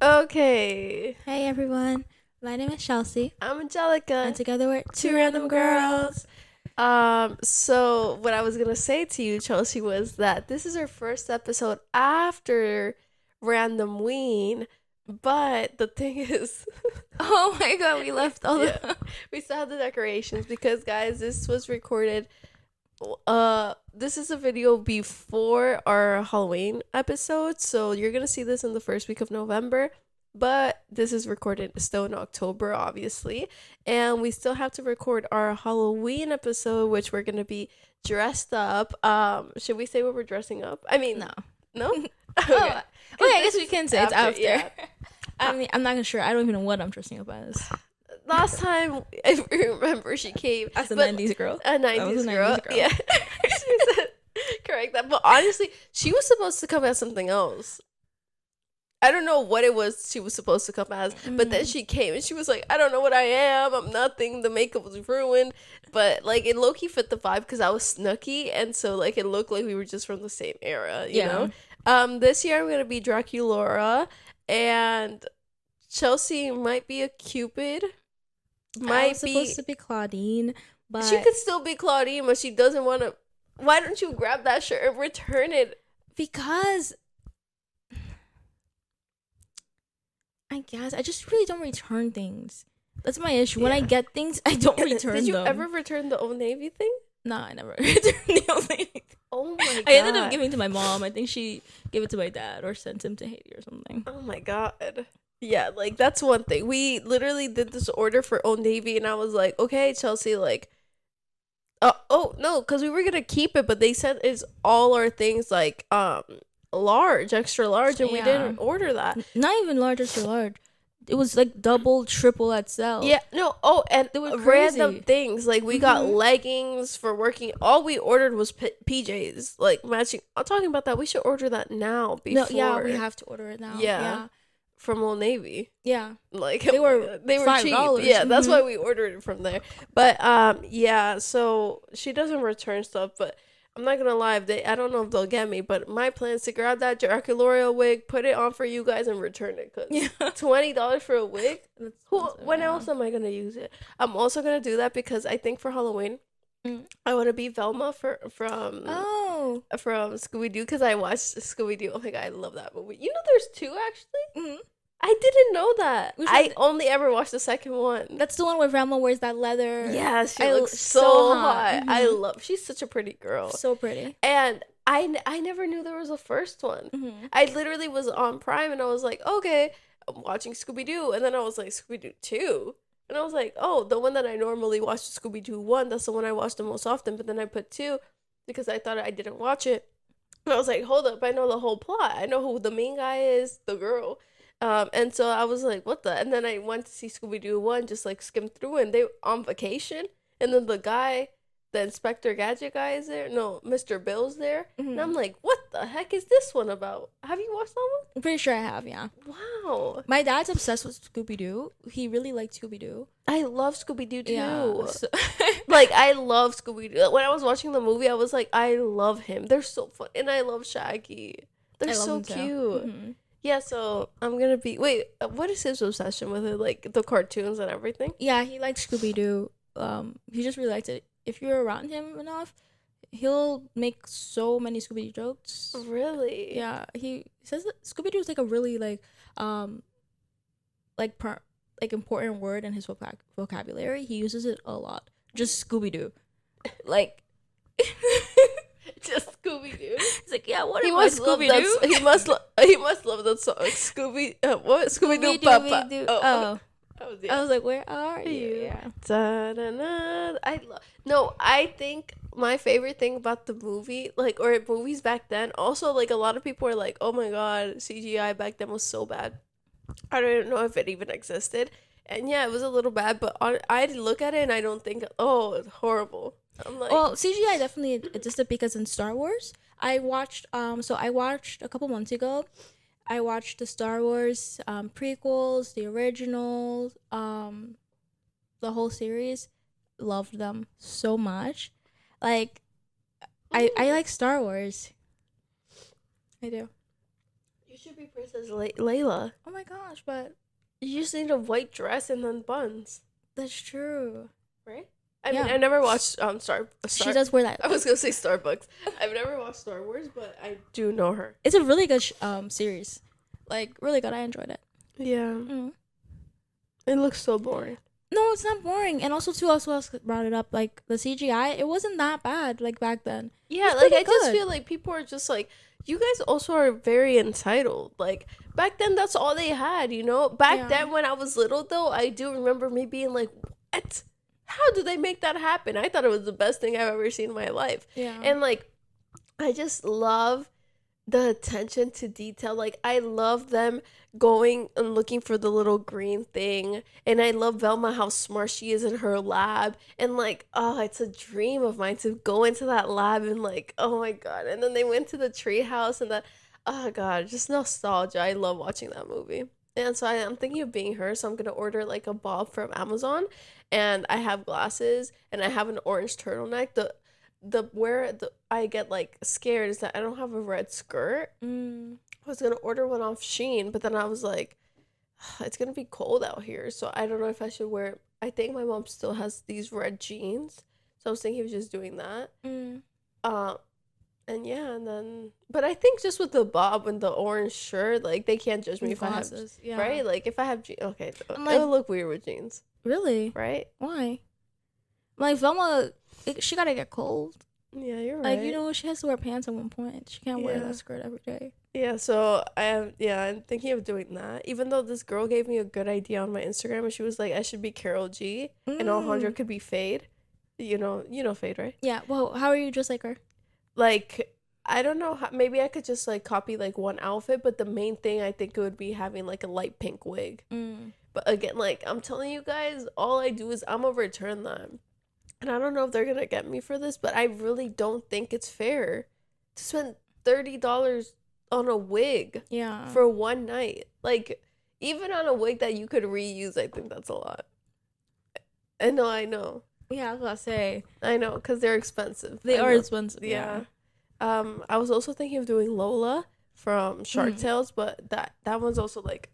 Okay. Hey everyone, my name is Chelsea, I'm Angelica. and together we're Two random girls. So what I was gonna say to you, Chelsea, was that this is our first episode after Random Ween, but the thing is, Oh my god, we left all yeah, the. we still have the decorations because, guys, this was recorded. This is a video before our Halloween episode, so you're gonna see this in the first week of November. But this is recorded still in October, obviously, and we still have to record our Halloween episode, which we're gonna be dressed up. Should we say what we're dressing up? I mean, No. no. Okay. Okay. I guess we can say it's after. Yeah. I mean, I'm not sure. I don't even know what I'm dressing up as. Last time, if you remember, she came As a but- 90s girl. A 90s girl. 90s girl. Yeah. She said, correct that. But honestly, she was supposed to come as something else. I don't know what it was she was supposed to come as, but then she came and she was like, I don't know what I am. I'm nothing. The makeup was ruined. But like it low-key fit the vibe because I was Snooki, and so like it looked like we were just from the same era, you know? This year I'm gonna be Draculaura, and Chelsea might be a Cupid. I was supposed to be Claudine, but She could still be Claudine, but she doesn't want to. Why don't you grab that shirt and return it? because I guess I just really don't return things. That's my issue. When I Yeah. get things, I don't return them. Did you ever return the Old Navy thing? No, I never returned the only. Oh my god! I ended up giving it to my mom. I think she gave it to my dad or sent him to Haiti or something. Oh my god! Yeah, like that's one thing. We literally did this order for Old Navy, and I was like, okay, Chelsea, like, oh no, because we were gonna keep it, but they said it's all our things like large, extra large, and we Yeah. didn't order that. Not even large or so large. It was like double, triple XL. Yeah, no. Oh, and They were random crazy. things like we got Mhm. leggings for working. All we ordered was PJs, like matching. I'm talking about that. We should order that now. Before, No, yeah, we have to order it now. Yeah. from Old Navy. Yeah. Like They were cheap. $5. Yeah, that's Mhm. why we ordered it from there. But yeah. So she doesn't return stuff, but. I'm not gonna lie, I don't know if they'll get me, but my plan is to grab that Draculaura wig, put it on for you guys, and return it. Cause Yeah. $20 for a wig. That's Who? expensive, When yeah. else am I gonna use it? I'm also gonna do that because I think for Halloween, Mm. I want to be Velma Oh. from Scooby Doo because I watched Scooby Doo. Oh my god, I love that movie. You know, there's two actually. Mhm. I didn't know that. Which I one? only ever watched the second one. That's the one where Velma wears that leather. Yeah, she I- looks so so hot. hot. I Mhm. love. She's such a pretty girl. So pretty. And I never knew there was a first one. Mm-hmm. I literally was on Prime and I was like, okay, I'm watching Scooby Doo, and then I was like, Scooby Doo 2. And I was like, oh, the one that I normally watch, Scooby Doo 1, that's the one I watch the most often. But then I put 2 because I thought I didn't watch it. And I was like, hold up, I know the whole plot. I know who the main guy is, the girl. And so I was like, what the? And then I went to see Scooby Doo 1, just like skimmed through, and they were on vacation. And then the guy, the Inspector Gadget guy is there. No, Mr. Bill's there. And I'm like, what the heck is this one about? Have you watched that I'm pretty sure I have, yeah. one? Wow. My dad's obsessed with Scooby Doo. He really liked Scooby Doo. I love Scooby Doo too. Yeah. So- Like, I love Scooby Doo. When I was watching the movie, I was like, I love him. They're so fun. And I love Shaggy. They're I love so him too. cute. Mhm. Yeah, so I'm gonna be. Wait, what is his obsession with it? Like, the cartoons and everything? Yeah, he likes Scooby Doo. He just really likes it. If you're around him enough, he'll make so many Scooby Doo jokes. Really? Yeah, he says that Scooby Doo is like a really like important word in his vocabulary. He uses it a lot. Just Scooby Doo, like Just Scooby Doo. he's like, yeah, what He am I, must love Scooby that. Doo? He must love that song. Scooby. What? Scooby Doo Papa. Oh, that was I was like, where are you? Yeah. Da-da-da. I think my favorite thing about the movie, like, or movies back then, also, like, a lot of people are like, oh my god, CGI back then was so bad. I don't know if it even existed. And yeah, it was a little bad, but I look at it and I don't think, oh, it's horrible. I'm like, Well, CGI definitely existed because in Star Wars, I watched a couple months ago. I watched the Star Wars prequels, the originals, the whole series. Loved them so much. Like, I like Star Wars. I do. you should be Princess Layla. Oh my gosh, but You just need a white dress and then buns, that's true. right? I mean, I never watched She does wear that. I was gonna say Starbucks. I've never watched Star Wars, but I do know her. It's a really good series. Like, really good. I enjoyed it. Yeah, Mm. it looks so boring. No, it's not boring. And also, too, also brought it up, like, the CGI, it wasn't that bad, like, back then. Yeah, It's like pretty I just good. feel like people are just like, you guys also are very entitled. Like back then, that's all they had, you know. Back Yeah. then, when I was little, though, I do remember me being like, "What? How do they make that happen?" I thought it was the best thing I've ever seen in my life, Yeah. and like, I just love the attention to detail. Like I love them going and looking for the little green thing, and I love Velma how smart she is in her lab, and like, oh, it's a dream of mine to go into that lab and like, oh my god. And then they went to the tree house and that, oh god, just nostalgia. I love watching that movie. And so I'm thinking of being her, so I'm gonna order like a bob from Amazon, and I have glasses and I have an orange turtleneck. The I get like scared is that I don't have a red skirt. Mm. I was gonna order one off Shein, but then I was like, it's gonna be cold out here, so I don't know if I should wear. I think my mom still has these red jeans, so I was thinking of just doing that. Mm. Uh, and yeah, and then, but I think just with the bob and the orange shirt, like they can't judge me if Glasses, I have, yeah. right? Like if I have jeans, okay, I'm like- it'll look weird with jeans, Really? right? Why? Like, Velma, she gotta get cold. Yeah, you're right. Like, you know, she has to wear pants at one point. She can't wear Yeah. that skirt every day. Yeah, so I'm thinking of doing that. Even though this girl gave me a good idea on my Instagram, and she was like, I should be Carol G, and Alejandro could be Fade. You know Fade, right? Yeah. Well, how are you just like her? Like, I don't know how. Maybe I could just like copy like one outfit, but the main thing I think it would be having like a light pink wig. Mm. But again, like I'm telling you guys, all I do is I'm gonna return them, and I don't know if they're gonna get me for this, but I really don't think it's fair to spend $30 on a wig Yeah. for one night. Like even on a wig that you could reuse, I think that's a lot. I know, Yeah, I was about to say. because they're expensive. They I are know. expensive. Yeah. I was also thinking of doing Lola from Shark Mm. Tales, but that one's also like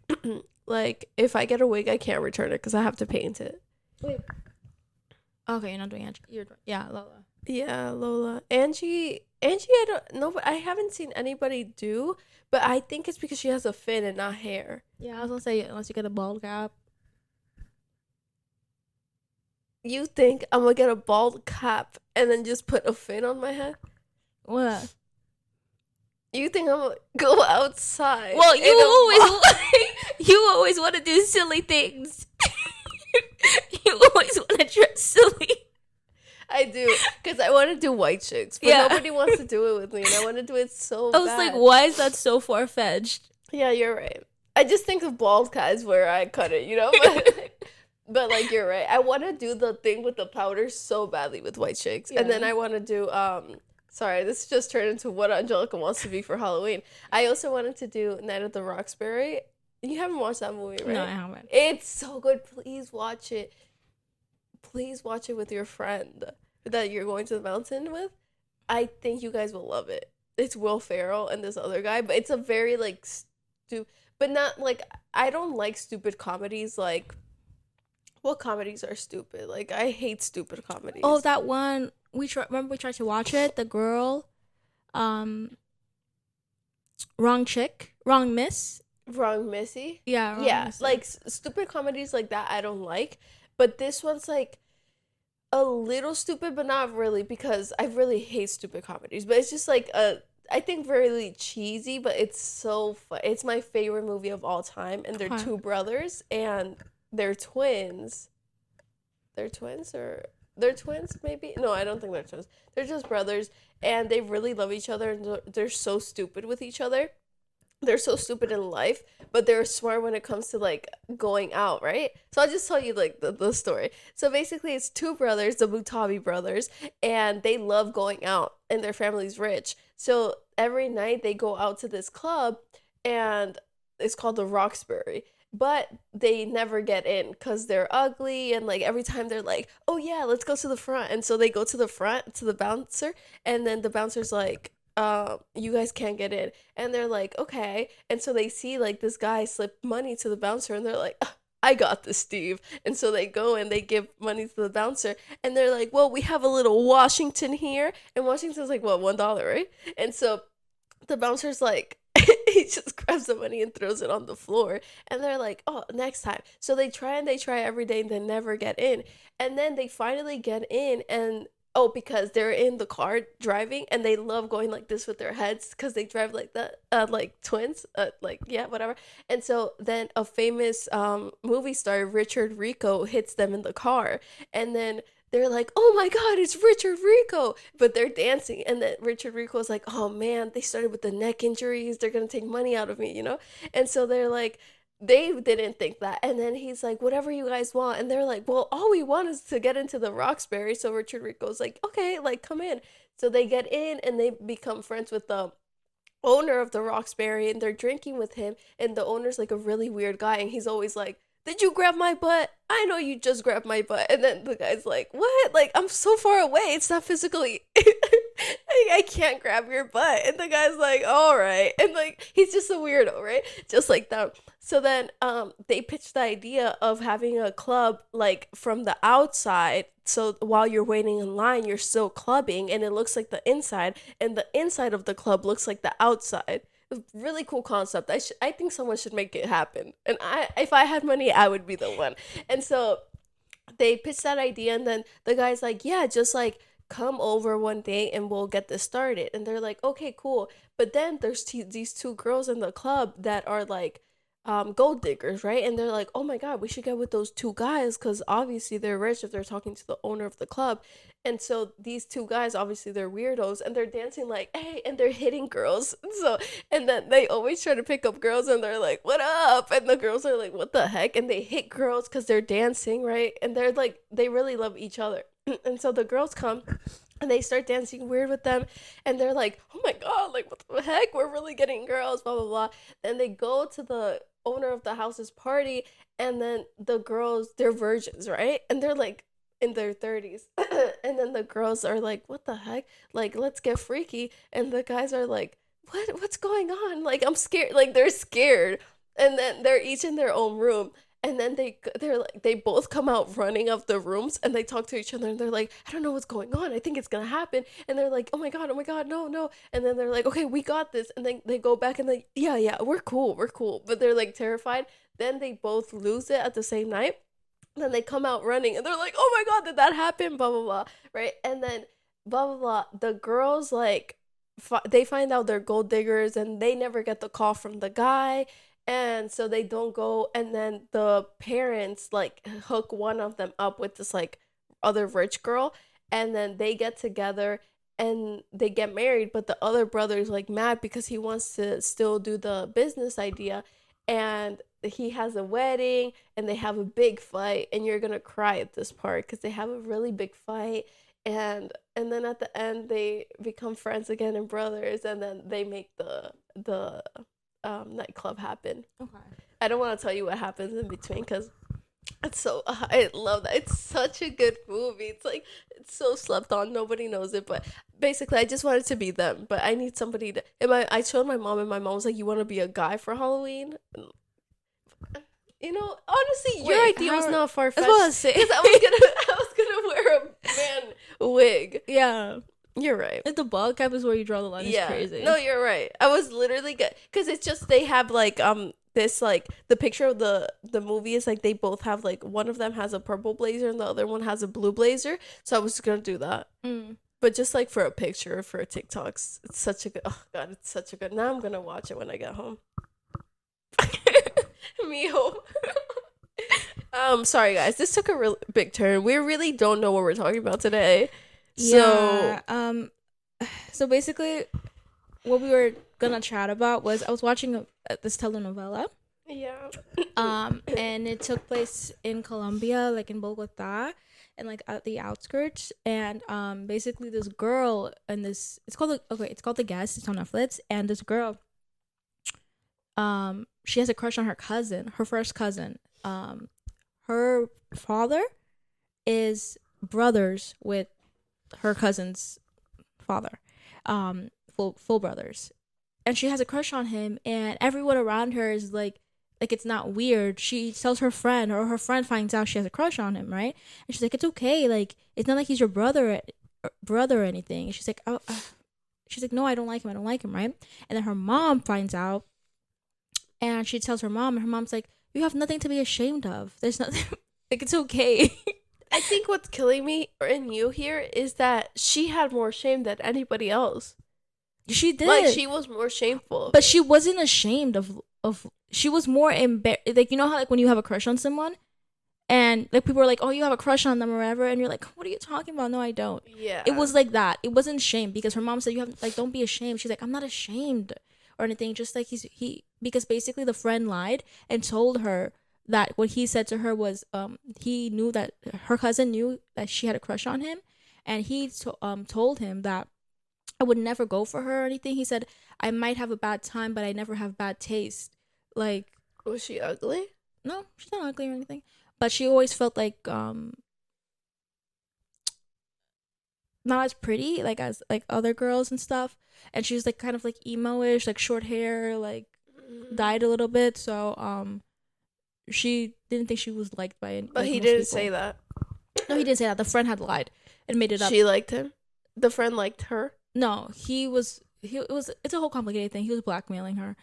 like if I get a wig, I can't return it because I have to paint it. Wait. Okay, you're not doing Angie. Yeah, Lola. Yeah, Lola. Angie, I don't know, but I haven't seen anybody do, but I think it's because she has a fin and not hair. Yeah, I was gonna say unless you get a bald cap. You think I'm gonna get a bald cap and then just put a fin on my head? What? You think I'm gonna go outside? Well, in a you always want to do silly things. You always want to dress silly. I do, because I want to do white chicks, but Yeah. nobody wants to do it with me, and I want to do it so I was bad. like, why is that so far fetched? Yeah, you're right. I just think of bald cat is where I cut it, you know? But like, you're right. I want to do the thing with the powder so badly with white chicks. And then Yeah. I want to do, sorry, this just turned into what Angelica wants to be for Halloween. I also wanted to do Night at the Roxbury. You haven't watched that movie, right? No, I haven't. It's so good. Please watch it. Please watch it with your friend that you're going to the mountain with. I think you guys will love it. It's Will Ferrell and this other guy, but it's a very like but not like, I don't like stupid comedies. Like, what comedies are stupid? Like, I hate stupid comedies. Oh, that one remember we tried to watch it. The girl, wrong chick, wrong miss. Wrong Missy. Yeah, wrong Yeah, Missy. like stupid comedies like that I don't like, but this one's like a little stupid, but not really, because I really hate stupid comedies. But it's just like I think very cheesy, but it's so fun. It's my favorite movie of all time, and they're Huh. two brothers and they're twins. They're twins, or they're twins maybe? No, I don't think they're twins. They're just brothers, and they really love each other, and they're so stupid with each other. They're so stupid in life, but they're smart when it comes to like going out, right? So I'll just tell you like the story. So basically it's two brothers, the Mutabi brothers, and they love going out, and their family's rich. So every night they go out to this club, and it's called the Roxbury. But they never get in because they're ugly, and like every time they're like, oh yeah, let's go to the front. And so they go to the front to the bouncer, and then the bouncer's like, you guys can't get in. And they're like, okay. And so they see like this guy slip money to the bouncer, and they're like, I got this, Steve. And so they go and they give money to the bouncer, and they're like, well, we have a little Washington here. And Washington's like, what, $1, right? And so the bouncer's like, he just grabs the money and throws it on the floor. And they're like, oh, next time. So they try and they try every day and they never get in. And then they finally get in, and oh, because they're in the car driving and they love going like this with their heads because they drive like that, like twins, like, yeah, whatever. And so then a famous movie star, Richard Rico, hits them in the car. And then they're like, oh my God, it's Richard Rico. But they're dancing. And then Richard Rico's like, oh man, they started with the neck injuries. They're going to take money out of me, you know? And so they're like, they didn't think that. And then he's like, whatever you guys want. And they're like, well, all we want is to get into the Roxbury. So Richard Rico's like, okay, like, come in. So they get in and they become friends with the owner of the Roxbury, and they're drinking with him. And the owner's like a really weird guy. And he's always like, did you grab my butt? I know you just grabbed my butt. And then the guy's like, what? Like, I'm so far away. It's not physically. I can't grab your butt. And the guy's like, all right. And like, he's just a weirdo, right? Just like that. So then they pitched the idea of having a club like from the outside. So while you're waiting in line, you're still clubbing, and it looks like the inside, and the inside of the club looks like the outside. Really cool concept. I think someone should make it happen. And if I had money, I would be the one. And so they pitched that idea, and then the guy's like, yeah, just like come over one day and we'll get this started. And they're like, okay, cool. But then there's these two girls in the club that are like gold diggers, right? And they're like, oh my God, we should get with those two guys because obviously they're rich if they're talking to the owner of the club. And so these two guys, obviously they're weirdos, and they're dancing like, hey, and they're hitting girls. So, and then they always try to pick up girls, and they're like, what up? And the girls are like, what the heck? And they hit girls because they're dancing, right? And they're like, they really love each other. And so the girls come and they start dancing weird with them, and they're like, oh my God, like, what the heck? We're really getting girls, blah, blah, blah. Then they go to the owner of the house's party, and then the girls, they're virgins, right? And they're like, in their 30s. And then the girls are like, what the heck? Like, let's get freaky. And the guys are like, what's going on? Like, I'm scared. Like, they're scared. And then they're each in their own room. And then they're like, they both come out running of the rooms, and they talk to each other, and they're like, I don't know what's going on. I think it's gonna happen. And they're like, oh my God, no, no. And then they're like, okay, we got this. And then they go back and like, yeah, we're cool. But they're like terrified. Then they both lose it at the same night. Then they come out running, and they're like, oh my God, did that happen? Blah, blah, blah. Right. And then blah, blah, blah. The girls, like, they find out they're gold diggers, and they never get the call from the guy. And so they don't go. And then the parents, like, hook one of them up with this, like, other rich girl. And then they get together and they get married. But the other brother's, like, mad because he wants to still do the business idea. And he has a wedding, and they have a big fight, and you're gonna cry at this part because they have a really big fight. And then at the end they become friends again and brothers, and then they make the nightclub happen. Okay. I don't want to tell you what happens in between because it's so I love that. It's such a good movie. It's like, it's so slept on, nobody knows it. But basically I just wanted to be them, but I need somebody to. I showed my mom, and my mom was like, you want to be a guy for Halloween? You know, honestly, your idea was not far-fetched. I was because I was gonna wear a man wig. Yeah. You're right. Like, the ball cap is where you draw the line. Yeah. It's crazy. No, you're right. I was literally good because it's just they have like this, like, the picture of the movie is like they both have, like, one of them has a purple blazer and the other one has a blue blazer. So I was just gonna do that. But just like for a picture for a TikToks, it's such a good. Oh God, it's such a good. Now I'm gonna watch it when I get home. Me home. Sorry guys, this took a real big turn. We really don't know what we're talking about today. Yeah. So basically, what we were gonna chat about was I was watching this telenovela. Yeah. And it took place in Colombia, like in Bogota, and like at the outskirts. And basically this girl and this it's called The Guest. It's on Netflix. And this girl, she has a crush on her cousin, her first cousin. Her father is brothers with her cousin's father, full full brothers, and she has a crush on him, and everyone around her is like it's not weird. She tells her friend, or her friend finds out she has a crush on him, right? And she's like, it's okay, like it's not like he's your brother or anything. And she's like, oh, she's like, no, I don't like him, right? And then her mom finds out, and she tells her mom, and her mom's like, you have nothing to be ashamed of. There's nothing. Like, it's okay. I think what's killing me in you here is that she had more shame than anybody else. She did. Like, she was more shameful. But she wasn't ashamed of she was more embarrassed. Like, you know how, like, when you have a crush on someone, and, like, people are like, oh, you have a crush on them or whatever, and you're like, what are you talking about? No, I don't. Yeah. It was like that. It wasn't shame, because her mom said, you have, like, don't be ashamed. She's like, I'm not ashamed or anything. Just like because basically the friend lied and told her that what he said to her was, he knew that her cousin knew that she had a crush on him, and he told him that I would never go for her or anything. He said, I might have a bad time, but I never have bad taste. Like, was she ugly? No, she's not ugly or anything. But she always felt like not as pretty, like, as like other girls and stuff. And she was like kind of like emo-ish, like short hair, like dyed a little bit. So she didn't think she was liked by any. But like, he most didn't people. say that. No, he didn't say that. The friend had lied and made it up. She liked him. The friend liked her. No, it's a whole complicated thing. He was blackmailing her.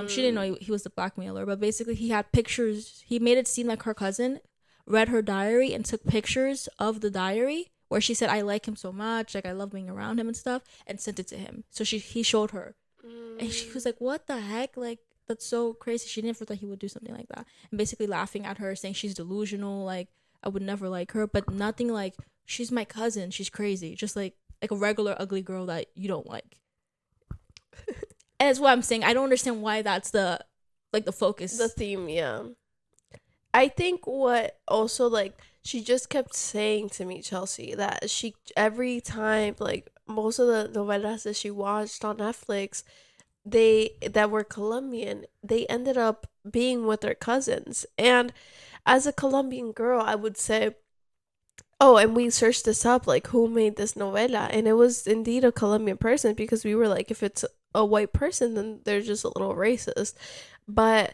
She didn't know he was the blackmailer, but basically he had pictures. He made it seem like her cousin read her diary and took pictures of the diary where she said, I like him so much, like I love being around him and stuff, and sent it to him. So he showed her, and she was like, what the heck? Like, that's so crazy. She never thought he would do something like that, and basically laughing at her, saying she's delusional, like I would never like her, but nothing like, she's my cousin, she's crazy, just like a regular ugly girl that you don't like. And that's what I'm saying. I don't understand why that's the focus. The theme, yeah. I think what also, like, she just kept saying to me, Chelsea, that she, every time, like, most of the novelas that she watched on Netflix, that were Colombian, they ended up being with their cousins. And as a Colombian girl, I would say, oh, and we searched this up, like, who made this novela? And it was indeed a Colombian person, because we were like, if it's a white person, then they're just a little racist. But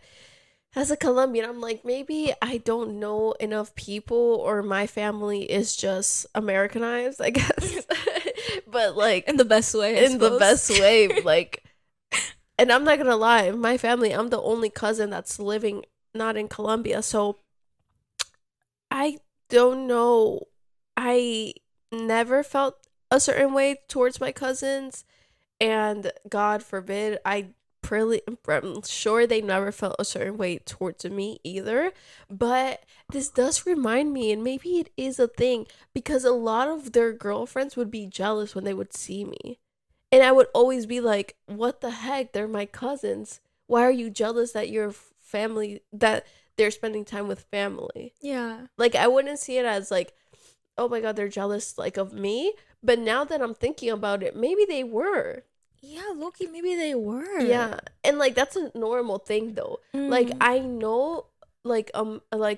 as a Colombian, I'm like, maybe I don't know enough people, or my family is just Americanized, I guess. But, like, in the best way, the best way, like, and I'm not gonna lie, in my family, I'm the only cousin that's living not in Colombia, so I don't know. I never felt a certain way towards my cousins, and God forbid, I'm sure they never felt a certain way towards me either. But this does remind me, and maybe it is a thing, because a lot of their girlfriends would be jealous when they would see me, and I would always be like, what the heck, they're my cousins, why are you jealous that your family, that they're spending time with family? Yeah, like, I wouldn't see it as like, oh my God, they're jealous, like, of me. But now that I'm thinking about it, maybe they were. Yeah, Loki, maybe they were. Yeah. And, like, that's a normal thing, though. Like, I know, like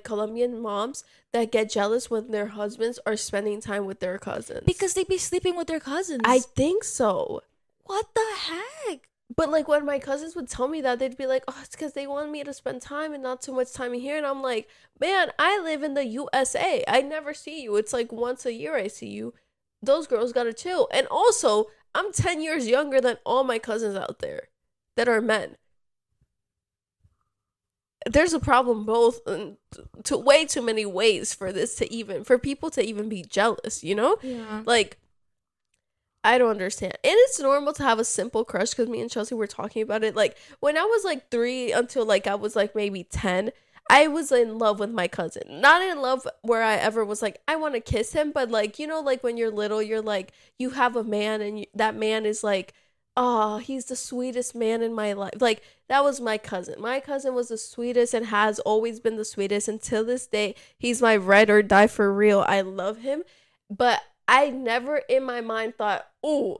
Colombian moms that get jealous when their husbands are spending time with their cousins. Because they be sleeping with their cousins. I think so. What the heck? But, like, when my cousins would tell me that, they'd be like, oh, it's because they want me to spend time and not too much time here. And I'm like, man, I live in the USA. I never see you. It's like once a year I see you. Those girls gotta chill. And also, I'm 10 years younger than all my cousins out there that are men. There's a problem both to way too many ways for people to even be jealous, you know? Yeah. Like, I don't understand. And it's normal to have a simple crush, because me and Chelsea were talking about it. Like, when I was like 3 until like I was like maybe 10, I was in love with my cousin. Not in love where I ever was like, I want to kiss him. But, like, you know, like when you're little, you're like, you have a man, and that man is like, oh, he's the sweetest man in my life. Like, that was my cousin. My cousin was the sweetest and has always been the sweetest. Until this day, he's my ride or die for real. I love him. But I never in my mind thought, ooh,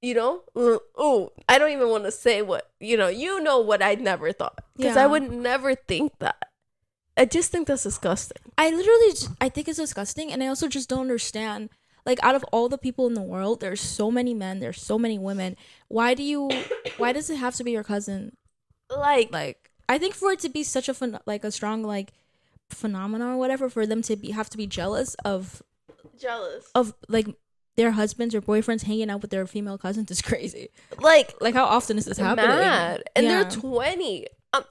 you know, ooh, I don't even want to say what, you know what I never thought. Because I would never think that. I just think that's disgusting. I think it's disgusting. And I also just don't understand, Like, out of all the people in the world, there's so many men, there's so many women. Why does it have to be your cousin? Like, I think for it to be such a strong, like, phenomenon or whatever, for them to have to be jealous of like their husbands or boyfriends hanging out with their female cousins is crazy. Like how often is this happening? Mad. And they're 20.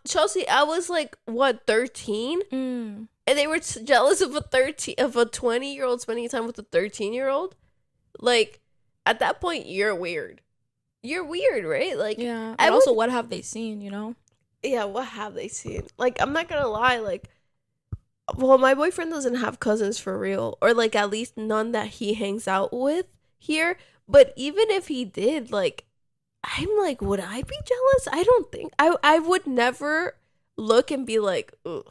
Chelsea, I was like, what, 13? And they were jealous of a 20-year-old spending time with a 13-year-old. Like, at that point, you're weird. You're weird, right? Like, yeah. And also, what have they seen, you know? Yeah, what have they seen? Like, I'm not gonna lie, like, well, my boyfriend doesn't have cousins for real, or like at least none that he hangs out with here. But even if he did, like, I'm like, would I be jealous? I don't think I would never look and be like, ugh,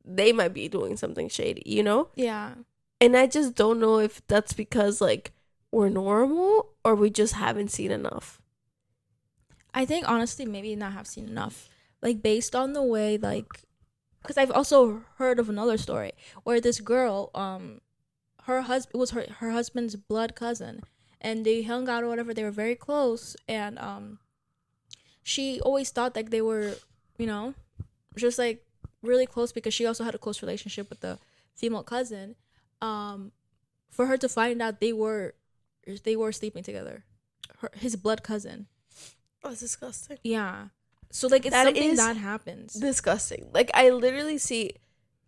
they might be doing something shady, you know? Yeah. And I just don't know if that's because like we're normal or we just haven't seen enough. I think honestly, maybe not have seen enough. Like, based on the way, like, because I've also heard of another story where this girl, her husband was her husband's blood cousin, and they hung out or whatever. They were very close, and she always thought like they were, you know, just like really close because she also had a close relationship with the female cousin. For her to find out they were sleeping together, his blood cousin. That's disgusting. Yeah. So, like, it's something that happens. Disgusting. Like, I literally see,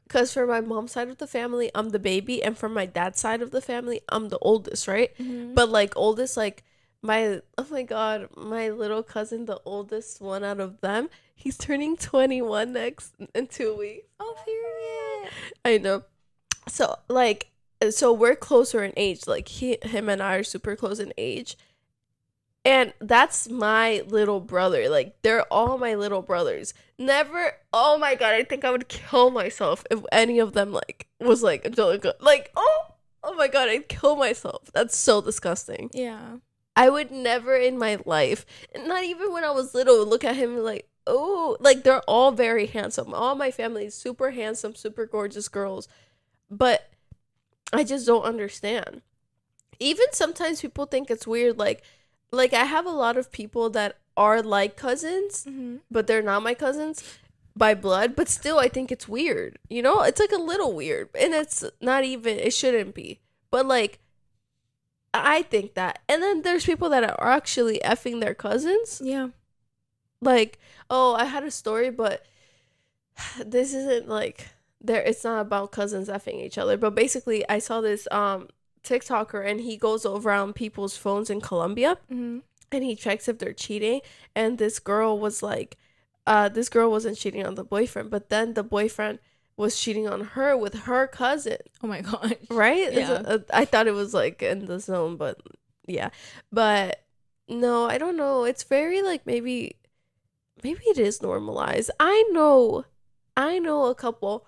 because for my mom's side of the family, I'm the baby, and for my dad's side of the family, I'm the oldest, right? Mm-hmm. But, like, oldest, like, oh my God, my little cousin, the oldest one out of them, he's turning 21 in 2 weeks. Oh, period. I know. So, like, we're closer in age. Like, him and I are super close in age. And that's my little brother. Like, they're all my little brothers. Never, oh my God, I think I would kill myself if any of them, like, was, like, Angelica. Like, oh my God, I'd kill myself. That's so disgusting. Yeah. I would never in my life, and not even when I was little, look at him like, oh, like, they're all very handsome. All my family is super handsome, super gorgeous girls. But I just don't understand. Even sometimes people think it's weird, like I have a lot of people that are like cousins, mm-hmm. but they're not my cousins by blood. But still, I think it's weird. You know, it's like a little weird. And it's not even, it shouldn't be. But like, I think that. And then there's people that are actually effing their cousins. Yeah. Like, oh, I had a story, but this isn't like, it's not about cousins effing each other. But basically, I saw this TikToker, and he goes around people's phones in Colombia, mm-hmm. and he checks if they're cheating. And this girl was like, this girl wasn't cheating on the boyfriend, but then the boyfriend was cheating on her with her cousin. Oh my God. Right? Yeah. I thought it was like in the zone, but yeah. But no, I don't know. It's very like, maybe it is normalized. I know a couple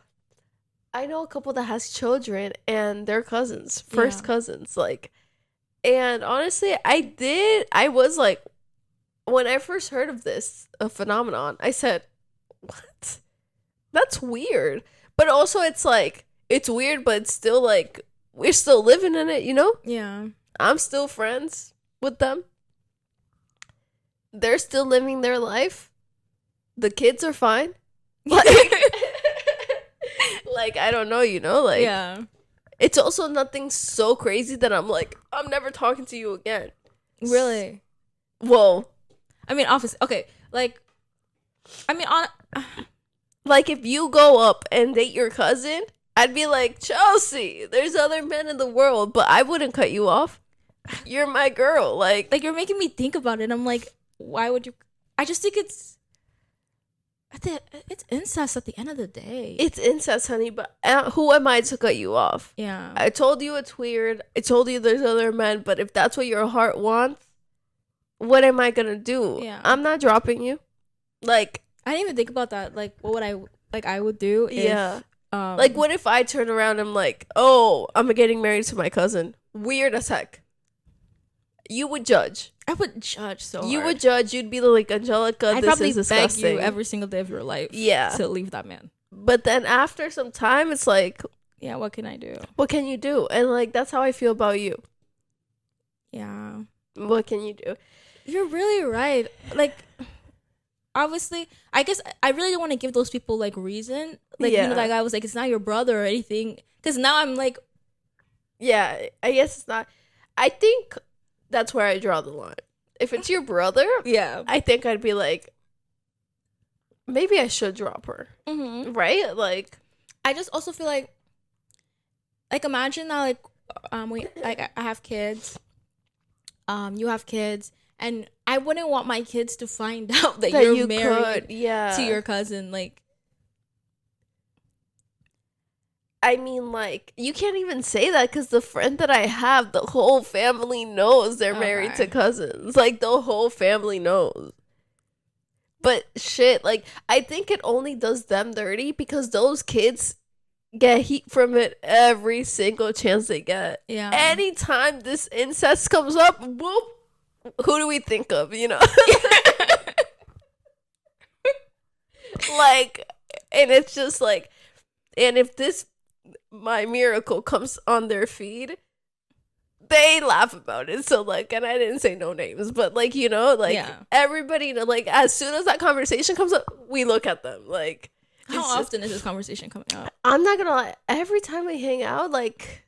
that has children and they're cousins, first cousins, like, and honestly, I was like, when I first heard of this phenomenon, I said, what? That's weird. But also it's like, it's weird, but it's still like, we're still living in it, you know? Yeah. I'm still friends with them. They're still living their life. The kids are fine. Like, I don't know, you know, like, yeah, it's also nothing so crazy that I'm like, I'm never talking to you again. Really? Well, I mean, okay, like, I mean, like, if you go up and date your cousin, I'd be like, Chelsea, there's other men in the world, but I wouldn't cut you off. You're my girl. Like you're making me think about it. I'm like, why would you? I just think it's incest at the end of the day. It's incest, honey, but who am I to cut you off? Yeah. I told you it's weird. I told you there's other men, but if that's what your heart wants, what am I gonna do? Yeah. I'm not dropping you. Like, I didn't even think about that. Like, what would I would do if, yeah. Like, what if I turn around and I'm like, oh, I'm getting married to my cousin? Weird as heck. You would judge. I would judge so hard. You would judge. You'd be like, Angelica, I'd this is disgusting. I'd probably beg you every single day of your life to leave that man. But then after some time, it's like, Yeah, what can I do? What can you do? And like that's how I feel about you. Yeah. What can you do? You're really right. Like, obviously, I guess I really don't want to give those people like reason. Like, you know, like I was like, it's not your brother or anything. Because now I'm like, yeah, I guess it's not. I think that's where I draw the line. If it's your brother, yeah, I think I'd be like, maybe I should drop her. mm-hmm. Right? Like, I just also feel like imagine now, like, we like I have kids, you have kids, and I wouldn't want my kids to find out that you're married to your cousin. Like, I mean, like, you can't even say that because the friend that I have, the whole family knows they're married to cousins. Like, the whole family knows. But shit, like, I think it only does them dirty because those kids get heat from it every single chance they get. Yeah. Anytime this incest comes up, whoop, who do we think of, you know? Like, and it's just like, and if this My Miracle comes on their feed, they laugh about it. So like, and I didn't say no names, but like, you know, like everybody, like as soon as that conversation comes up, we look at them. Like, how often is this conversation coming up? I'm not gonna lie, every time we hang out, like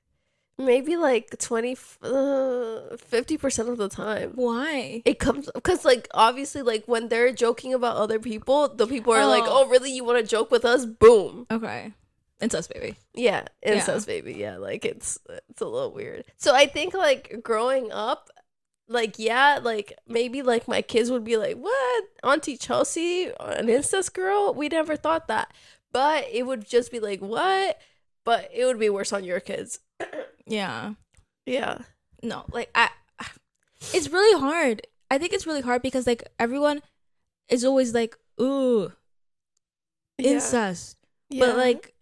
maybe like 50% of the time. Why? It comes because like obviously like when they're joking about other people, the people are like, oh really, you want to joke with us? Boom. Okay. Incest baby. Yeah, incest baby. Yeah, like it's a little weird. So I think like growing up, like yeah, like maybe like my kids would be like, what? Auntie Chelsea, an incest girl? We never thought that. But it would just be like, what? But it would be worse on your kids. Yeah. Yeah. No, like it's really hard. I think it's really hard because like everyone is always like, ooh, incest. Yeah. But like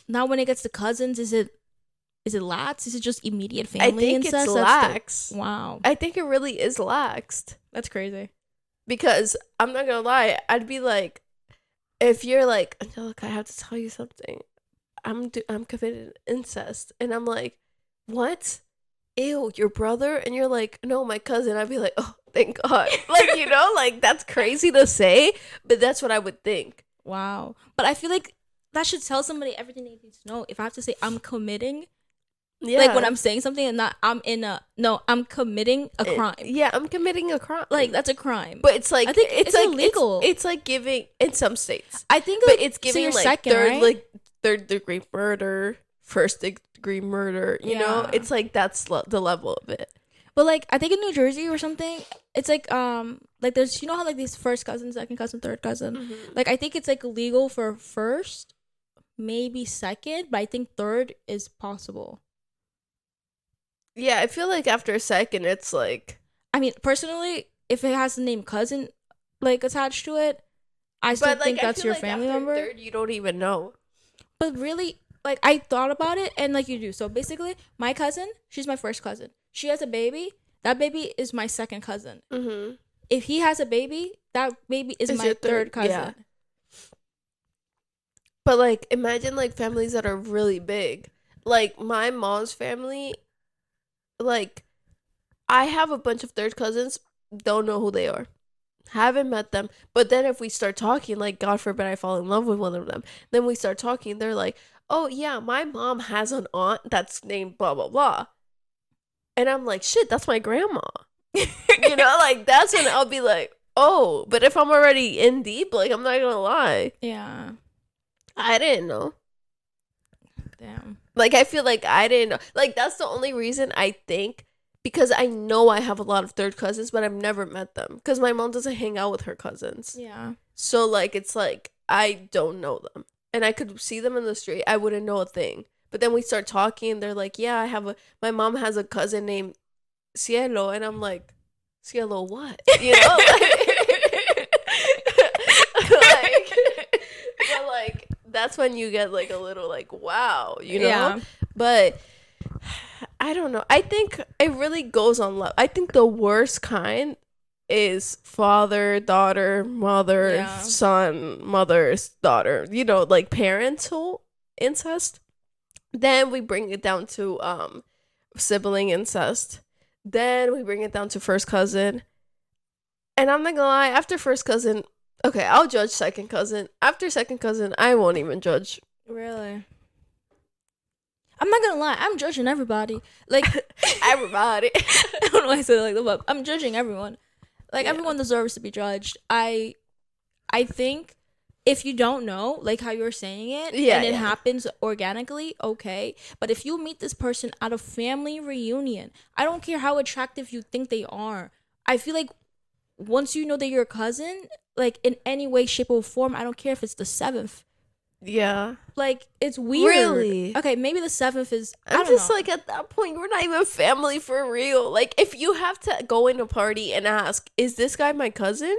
now when it gets to cousins, is it lax? Is it just immediate family incest? I think it's lax. Wow. I think it really is laxed. That's crazy. Because I'm not gonna lie, I'd be like, if you're like, Angelica, I have to tell you something. I'm committed incest, and I'm like, what? Ew, your brother? And you're like, no, my cousin. I'd be like, oh, thank God. Like, you know, like that's crazy to say, but that's what I would think. Wow. But I feel like that should tell somebody everything they need to know. If I have to say I'm committing, like when I'm saying something and not I'm committing a crime. Yeah, I'm committing a crime. Like that's a crime. But it's like, I think it's like illegal. It's like giving in some states. I think, but it's giving so like second, third, right? like third degree murder, first degree murder. You know, it's like that's the level of it. But like I think in New Jersey or something, it's like there's, you know how like these first cousin, second cousin, third cousin. Mm-hmm. Like I think it's like illegal for first, maybe second, but I think third is possible. Yeah, I feel like after a second, it's like, I mean, personally, if it has the name cousin like attached to it, I still think that's your family member. Third, you don't even know. But really, like I thought about it, and like you do. So basically, my cousin, she's my first cousin. She has a baby. That baby is my second cousin. Mm-hmm. If he has a baby, that baby is my third cousin. Yeah. But like, imagine like families that are really big. Like my mom's family, like I have a bunch of third cousins, don't know who they are, haven't met them. But then if we start talking, like God forbid I fall in love with one of them, then we start talking, they're like, oh yeah, my mom has an aunt that's named blah blah blah. And I'm like, shit, that's my grandma. You know, like that's when I'll be like, oh. But if I'm already in deep, like I'm not gonna lie, yeah, I didn't know. Damn. Like I feel like I didn't know. Like that's the only reason I think, because I know I have a lot of third cousins, but I've never met them because my mom doesn't hang out with her cousins. Yeah. So like it's like I don't know them, and I could see them in the street, I wouldn't know a thing. But then we start talking, they're like, yeah, my mom has a cousin named Cielo, and I'm like, Cielo what? You know, but like that's when you get like a little like wow, you know. Yeah. But I don't know. I think it really goes on love. I think the worst kind is father, daughter, mother, son, mother's daughter. You know, like parental incest. Then we bring it down to sibling incest. Then we bring it down to first cousin. And I'm not gonna lie, after first cousin, okay, I'll judge second cousin. After second cousin, I won't even judge. Really? I'm not gonna lie, I'm judging everybody. Like Everybody. I don't know why I said it like that, but I'm judging everyone. Like everyone deserves to be judged. I think if you don't know, like how you're saying it, and it happens organically, okay. But if you meet this person at a family reunion, I don't care how attractive you think they are. I feel like once you know that you're a cousin, like in any way, shape, or form, I don't care if it's the 7th. Yeah. Like, it's weird. Really? Okay, maybe the 7th is, I'm just know. Like, at that point, we're not even family for real. Like, if you have to go in a party and ask, is this guy my cousin?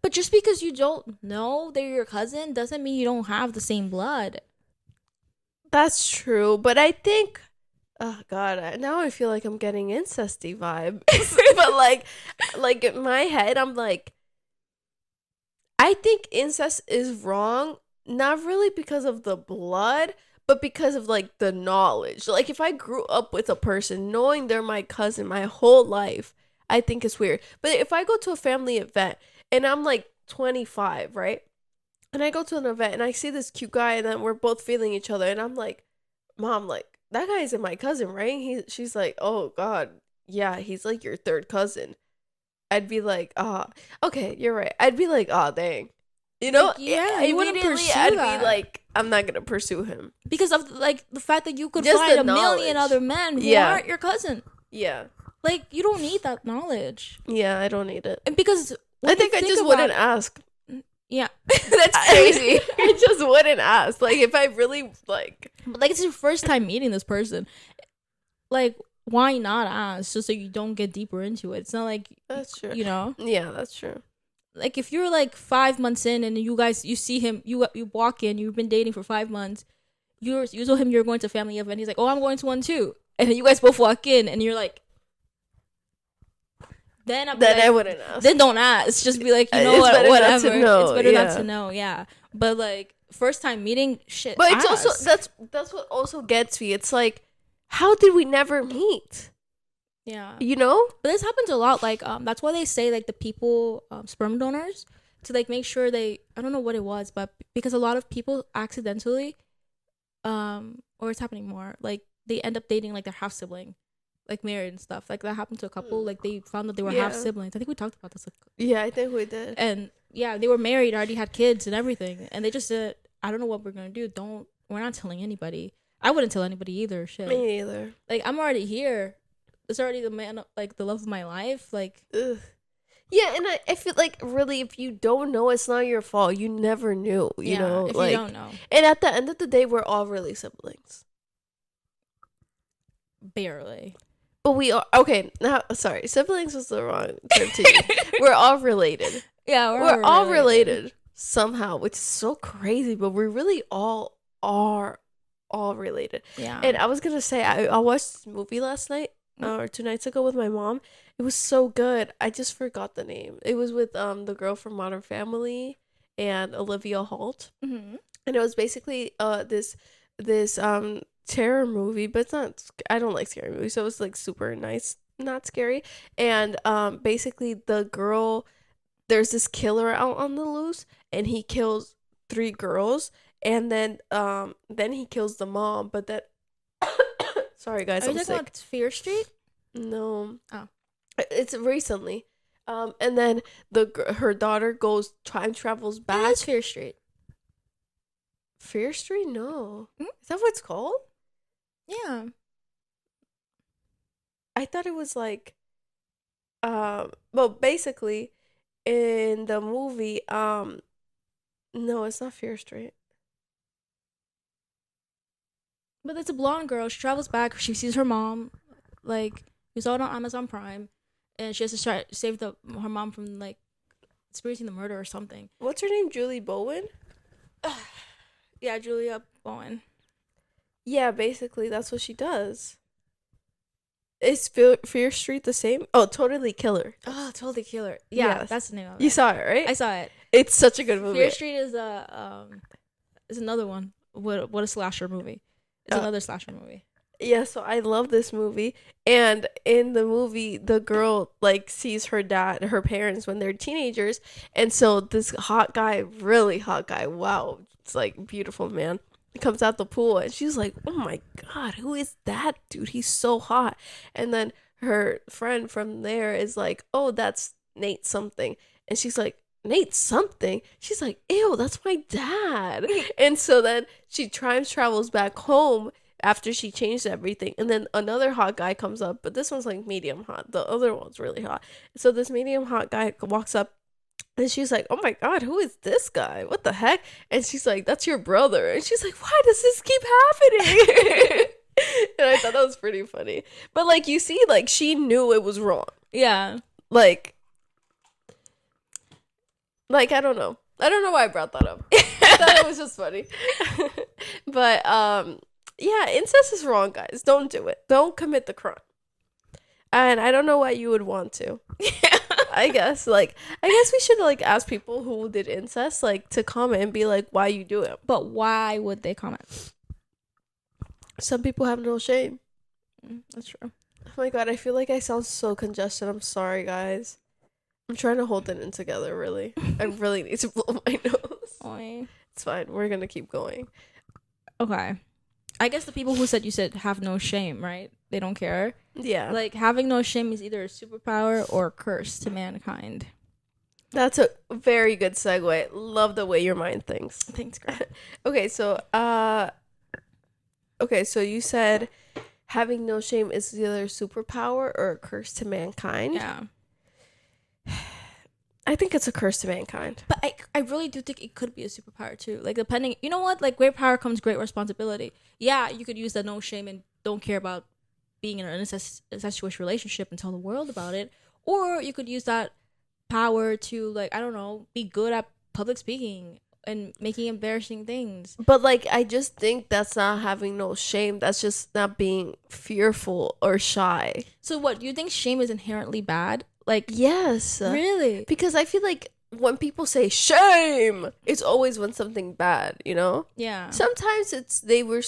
But just because you don't know they're your cousin doesn't mean you don't have the same blood. That's true. But I think, oh, God, now I feel like I'm getting incesty vibes. But, like, in my head, I'm like, I think incest is wrong, not really because of the blood, but because of, like, the knowledge. Like, if I grew up with a person knowing they're my cousin my whole life, I think it's weird. But if I go to a family event and I'm, like, 25, right? And I go to an event and I see this cute guy and then we're both feeling each other. And I'm like, Mom, like, that guy isn't my cousin, right? She's like, oh, God, yeah, he's, like, your third cousin. I'd be like, okay, you're right. I'd be like, dang. You know? Like, yeah, you wouldn't pursue I'd that. be like, I'm not going to pursue him. Because of, like, the fact that you could Just find the a million knowledge. other men who aren't your cousin. Yeah. Like, you don't need that knowledge. Yeah, I don't need it. And because I think I just wouldn't ask. Yeah. That's crazy. I just wouldn't ask. Like, if I really, like... Like, it's your first time meeting this person. Like, why not ask? Just so you don't get deeper into it. It's not like... That's true. You know? Yeah, that's true. Like, if you're, like, 5 months in and you see him, you walk in, you've been dating for 5 months, you told him you're going to a family event, he's like, oh, I'm going to one too. And then you guys both walk in and you're like... Then I wouldn't ask. Then don't ask. Just be like, you know what, whatever. It's better not to know, yeah. But like first time meeting, shit. But it's also that's what also gets me. It's like, how did we never meet? Yeah. You know? But this happens a lot. Like that's why they say like the people sperm donors to like make sure I don't know what it was, but because a lot of people accidentally or it's happening more, like they end up dating like their half sibling. Like married and stuff. Like that happened to a couple. Like they found that they were half siblings. I think we talked about this. Yeah, I think we did. And yeah, they were married, already had kids and everything. And they just said, I don't know what we're gonna do. We're not telling anybody. I wouldn't tell anybody either. Shit. Me either. Like I'm already here. It's already the man, like the love of my life. Like ugh. Yeah, and I feel like really if you don't know, it's not your fault. You never knew, you know? If like, you don't know. And at the end of the day, we're all really siblings. Barely. But we are okay. Now, sorry, siblings was the wrong term to use. We're all related. Yeah, we're all related somehow, which is so crazy. But we really all are all related. Yeah. And I was gonna say I watched this movie last night or 2 nights ago with my mom. It was so good. I just forgot the name. It was with the girl from Modern Family and Olivia Holt, and it was basically this terror movie, but it's not. I don't like scary movies, so it's like super nice, not scary. And basically the girl, there's this killer out on the loose, and he kills 3 girls, and then he kills the mom. But that, sorry guys, I'm sick. Are you talking about Fear Street? No. Oh, it's recently. And then her daughter time travels back. That's Fear Street. Fear Street? No. Is that what it's called? Yeah. I thought it was like well basically in the movie no, it's not Fear Street. But it's a blonde girl. She travels back. She sees her mom. Like, we saw it on Amazon Prime. And she has to try to save her mom from, like, experiencing the murder or something. What's her name? Julie Bowen? Yeah, Julia Bowen. Yeah, basically, that's what she does. Is Fear Street the same? Oh, Totally Killer. Oh, Totally Killer. Yeah, yes. That's the name of it. You saw it, right? I saw it. It's such a good movie. Fear Street is It's another one. What a slasher movie. It's another slasher movie. Yeah, so I love this movie. And in the movie, the girl like sees her parents when they're teenagers. And so this hot guy, really hot guy, wow, it's like beautiful man, comes out the pool and she's like, oh my God, who is that dude? He's so hot. And then her friend from there is like, oh, that's Nate something. And she's like, Nate something? She's like, ew, that's my dad. And so then she travels back home after she changed everything, and then another hot guy comes up, but this one's like medium hot, the other one's really hot. So this medium hot guy walks up and she's like, oh my God, who is this guy? What the heck? And she's like, that's your brother. And she's like, why does this keep happening? And I thought that was pretty funny. But like, you see, like, she knew it was wrong. Yeah. Like I don't know why I brought that up. I thought it was just funny. But yeah, incest is wrong, guys. Don't do it. Don't commit the crime. And I don't know why you would want to. I guess we should like ask people who did incest like to comment and be like, why you do it. But why would they comment? Some people have no shame. That's true. Oh my God, I feel like I sound so congested. I'm sorry, guys. I'm trying to hold it in together, really. I really need to blow my nose. Oy. It's fine. We're going to keep going. Okay. I guess the people who said you said have no shame, right? They don't care. Yeah. Like, having no shame is either a superpower or a curse to mankind. That's a very good segue. Love the way your mind thinks. Thanks, girl. Okay, so you said having no shame is either a superpower or a curse to mankind. Yeah. I think it's a curse to mankind. But I really do think it could be a superpower too. Like, depending, you know what? Like, great power comes great responsibility. Yeah, you could use that no shame and don't care about being in an incestuous relationship and tell the world about it. Or you could use that power to, like, I don't know, be good at public speaking and making embarrassing things. But like, I just think that's not having no shame. That's just not being fearful or shy. So what, do you think shame is inherently bad? Like, yes. Really? Because I feel like when people say shame, it's always when something bad, you know? Yeah. Sometimes they were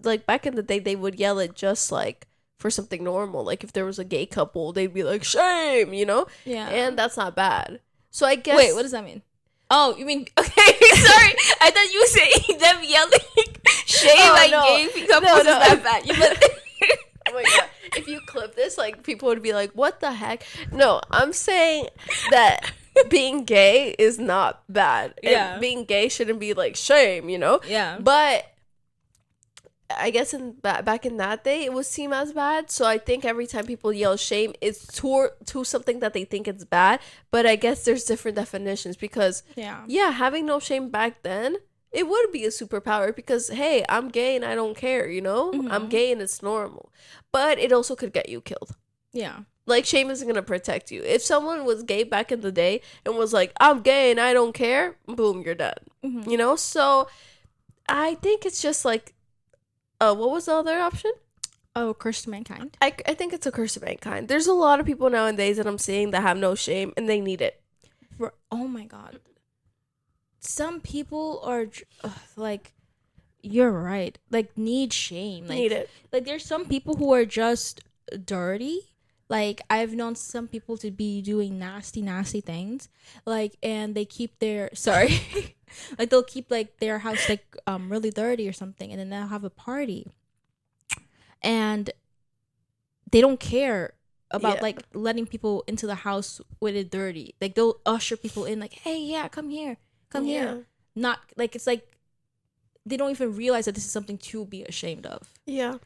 like, back in the day, they would yell it just like for something normal. Like if there was a gay couple, they'd be like, shame, you know? Yeah. And that's not bad. So I guess. Wait, what does that mean? Oh, you mean, okay, sorry. I thought you were saying them yelling shame gay couples is that bad. Oh my God. If you clip this, like, people would be like, what the heck? No, I'm saying that being gay is not bad. Yeah. And being gay shouldn't be like shame, you know? Yeah. But I guess back in that day, it would seem as bad. So I think every time people yell shame, it's to something that they think it's bad. But I guess there's different definitions because, yeah, having no shame back then, it would be a superpower because, hey, I'm gay and I don't care, you know? Mm-hmm. I'm gay and it's normal. But it also could get you killed. Yeah. Like, shame isn't going to protect you. If someone was gay back in the day and was like, I'm gay and I don't care, boom, you're dead. Mm-hmm. You know? So I think it's just like, what was the other option? Oh, curse to mankind. I think it's a curse to mankind. There's a lot of people nowadays that I'm seeing that have no shame and they need it. Oh my God. Some people are like, you're right, like, need shame, like, need it. Like, there's some people who are just dirty. Like, I've known some people to be doing nasty things, like, and they keep their like, they'll keep like their house like really dirty or something, and then they'll have a party and they don't care about like letting people into the house with it dirty. Like, they'll usher people in, like, hey, yeah, come here. Not like, it's like they don't even realize that this is something to be ashamed of. Yeah.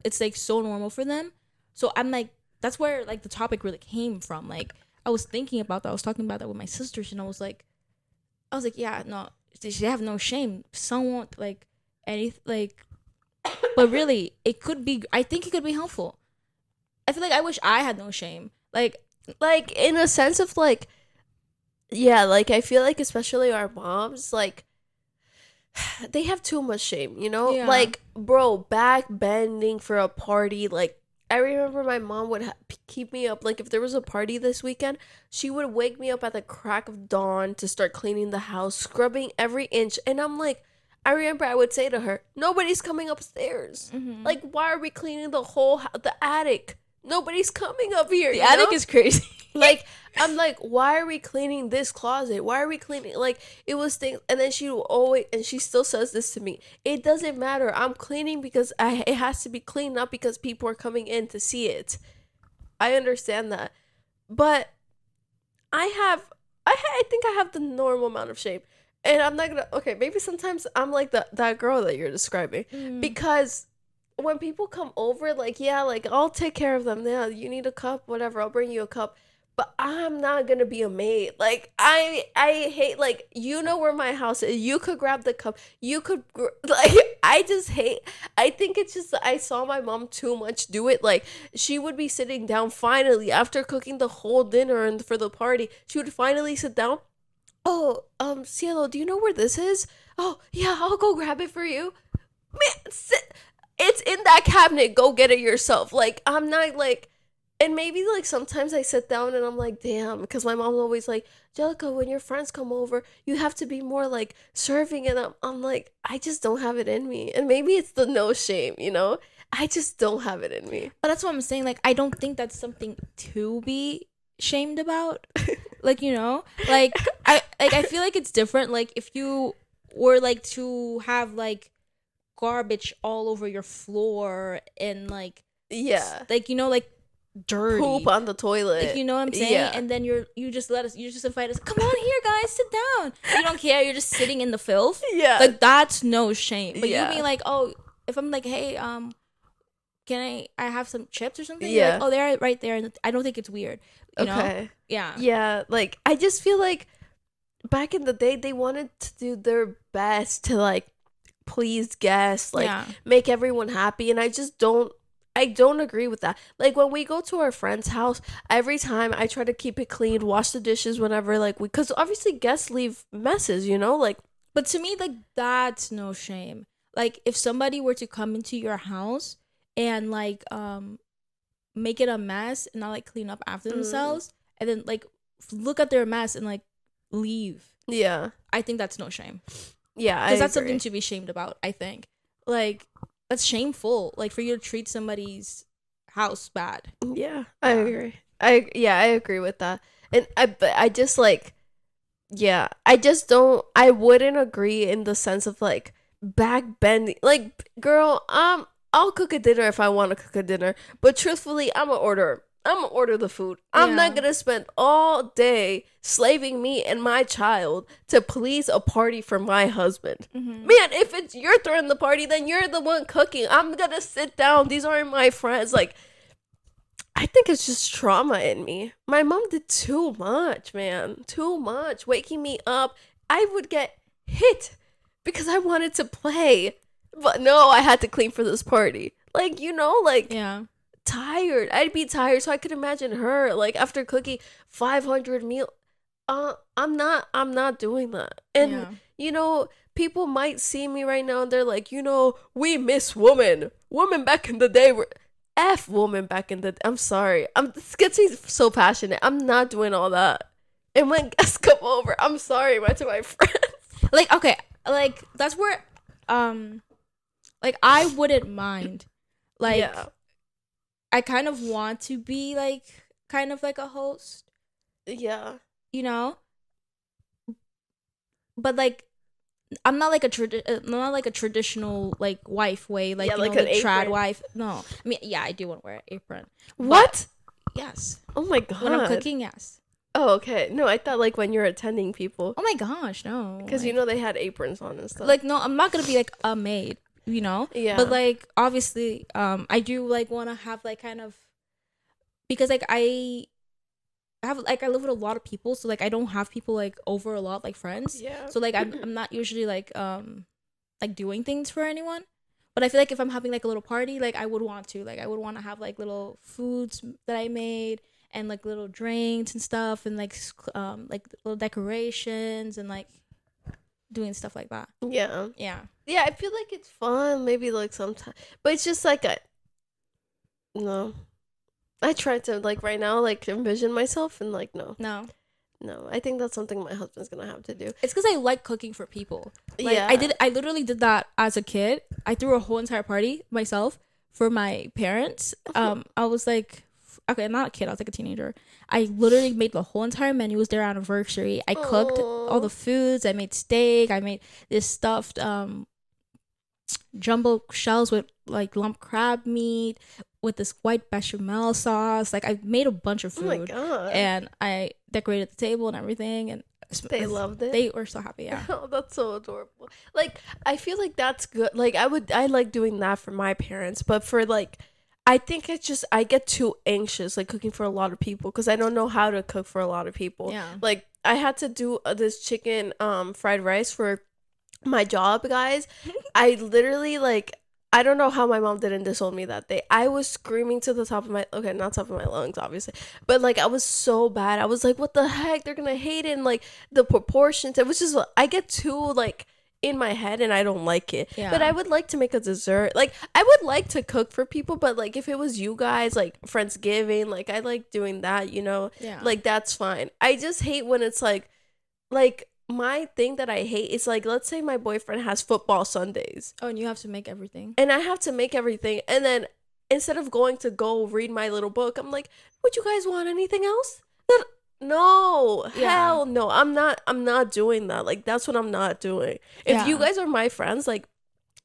It's like so normal for them. So I'm like, that's where like the topic really came from. Like, I was thinking about that. I was talking about that with my sisters, and I was like, yeah, no, they have no shame. Some won't like any like, but really, it could be. I think it could be helpful. I feel like I wish I had no shame. Like in a sense of like. Yeah, like, I feel like especially our moms, like, they have too much shame, you know? Yeah. Like, bro, back bending for a party, like, I remember my mom would keep me up. Like, if there was a party this weekend, she would wake me up at the crack of dawn to start cleaning the house, scrubbing every inch. And I'm like, I remember I would say to her, nobody's coming upstairs. Mm-hmm. Like, why are we cleaning the whole the attic? Nobody's coming up here. The attic is crazy. Like, I'm like, why are we cleaning this closet? Why are we cleaning? Like, it was things. And then she will always, and she still says this to me. It doesn't matter. I'm cleaning because it has to be clean, not because people are coming in to see it. I understand that. But I think I have the normal amount of shame. And I'm not gonna, okay, maybe sometimes I'm like that girl that you're describing. Because when people come over, like, yeah, like, I'll take care of them. Yeah, you need a cup, whatever, I'll bring you a cup. But I'm not gonna be a maid. Like, I hate, like, you know where my house is. You could grab the cup. You could, like, I just hate, I think it's just, I saw my mom too much do it. Like, she would be sitting down finally after cooking the whole dinner and for the party. She would finally sit down. Oh, Cielo, do you know where this is? Oh, yeah, I'll go grab it for you. Man, it's in that cabinet. Go get it yourself. Like, I'm not, like, and maybe, like, sometimes I sit down and I'm like, damn, because my mom's always like, Jellica, when your friends come over, you have to be more, like, serving, and I'm like, I just don't have it in me. And maybe it's the no shame, you know? I just don't have it in me. But that's what I'm saying. Like, I don't think that's something to be shamed about. Like, you know, like I feel like it's different. Like, if you were, like, to have, like, garbage all over your floor and, like, yeah, like, you know, like, dirty poop on the toilet, like, you know what I'm saying? Yeah. And then you just invite us, come on here, guys, sit down. You don't care, you're just sitting in the filth. Yeah, like, that's no shame. But Yeah. you being like, oh, if I'm like, hey, can I have some chips or something? Yeah. Like, oh, they're right there. And I don't think it's weird. You know? Yeah, like, I just feel like back in the day they wanted to do their best to, like, please guests, like, make everyone happy, and I don't agree with that. Like, when we go to our friend's house, every time I try to keep it clean, wash the dishes whenever, like, because obviously guests leave messes, you know, like. But to me, like, that's no shame. Like, if somebody were to come into your house and, like, make it a mess and not, like, clean up after themselves, and then, like, look at their mess and, like, leave. Yeah, I think that's no shame. Yeah, because that's something to be shamed about. I think, like, that's shameful. Like, for you to treat somebody's house bad. Yeah, I agree. I agree with that. And I just, like, yeah, I just don't. I wouldn't agree in the sense of, like, back bending. Like, girl, I'll cook a dinner if I want to cook a dinner, but truthfully, I'm gonna order the food. I'm not gonna spend all day slaving me and my child to please a party for my husband. Man, if it's you're throwing the party, then you're the one cooking. I'm gonna sit down. These aren't my friends. Like, I think it's just trauma in me. My mom did too much, man. Too much. Waking me up. I would get hit because I wanted to play. But no, I had to clean for this party. Like, you know, like, tired. I'd be tired, so I could imagine her, like, after cooking 500 meal. I'm not doing that. And you know, people might see me right now and they're like, you know, we miss women back in the day were F woman back in the. I'm sorry. This gets me so passionate. I'm not doing all that. And when guests come over, I'm sorry, to my friends. Like, okay, like, that's where, like, I wouldn't mind. Like, I kind of want to be, like, kind of like a host. Yeah. You know? But, like, I'm not like a traditional, like, wife way, like, you like know, an like, trad apron. wife. No, I mean, yeah, I do want to wear an apron. What? Yes. Oh my god. When I'm cooking, yes. Oh, okay. No, I thought, like, when you're attending people. Oh my gosh, no. Because, like, you know, they had aprons on and stuff. Like, no, I'm not gonna be like a maid, you know. Yeah. But, like, obviously, I do, like, want to have, like, kind of, because, like, I live with a lot of people, so, like, I don't have people, like, over a lot, like, friends. Yeah. So, like, I'm not usually, like doing things for anyone. But I feel like if I'm having, like, a little party, like, I would want to have, like, little foods that I made and, like, little drinks and stuff, and, like little decorations and, like, doing stuff like that. Yeah. Yeah. Yeah, I feel like it's fun. Maybe, like, sometimes, but it's just like no. I try to, like, right now, like, envision myself and, like, no, No, I think that's something my husband's gonna have to do. It's because I like cooking for people. Like, Yeah. I literally did that as a kid. I threw a whole entire party myself for my parents. I was like, okay, I'm not a kid. I was like a teenager. I literally made the whole entire menu. It was their anniversary. I cooked all the foods. I made steak. I made this stuffed jumbo shells with like lump crab meat with this white bechamel sauce. Like, I made a bunch of food. Oh my God. And I decorated the table and everything, and They loved it. They were so happy. Yeah. Oh, that's so adorable. Like, I feel like that's good. Like, I like doing that for my parents, but for like, I think it's just, I get too anxious like cooking for a lot of people because I don't know how to cook for a lot of people. Yeah. Like, I had to do this chicken fried rice for my job, guys. I literally, like, I don't know how my mom didn't disown me that day. I was screaming to the top of my, okay, not top of my lungs, obviously, but like, I was so bad. I was like, what the heck? They're gonna hate it. And like, the proportions, it was just, I get too like in my head and I don't like it. Yeah. But I would like to make a dessert. Like, I would like to cook for people, but like, if it was you guys, like Friendsgiving, like, I like doing that, you know? Yeah. Like, that's fine. I just hate when it's like, my thing that I hate is like, let's say my boyfriend has football Sundays Oh, and you have to make everything. and I have to make everything, and then instead of going to go read my little book, I'm like, would you guys want anything else? No, Yeah. hell no. I'm not doing that. Like, that's what I'm not doing. If you Yeah. guys are my friends, like,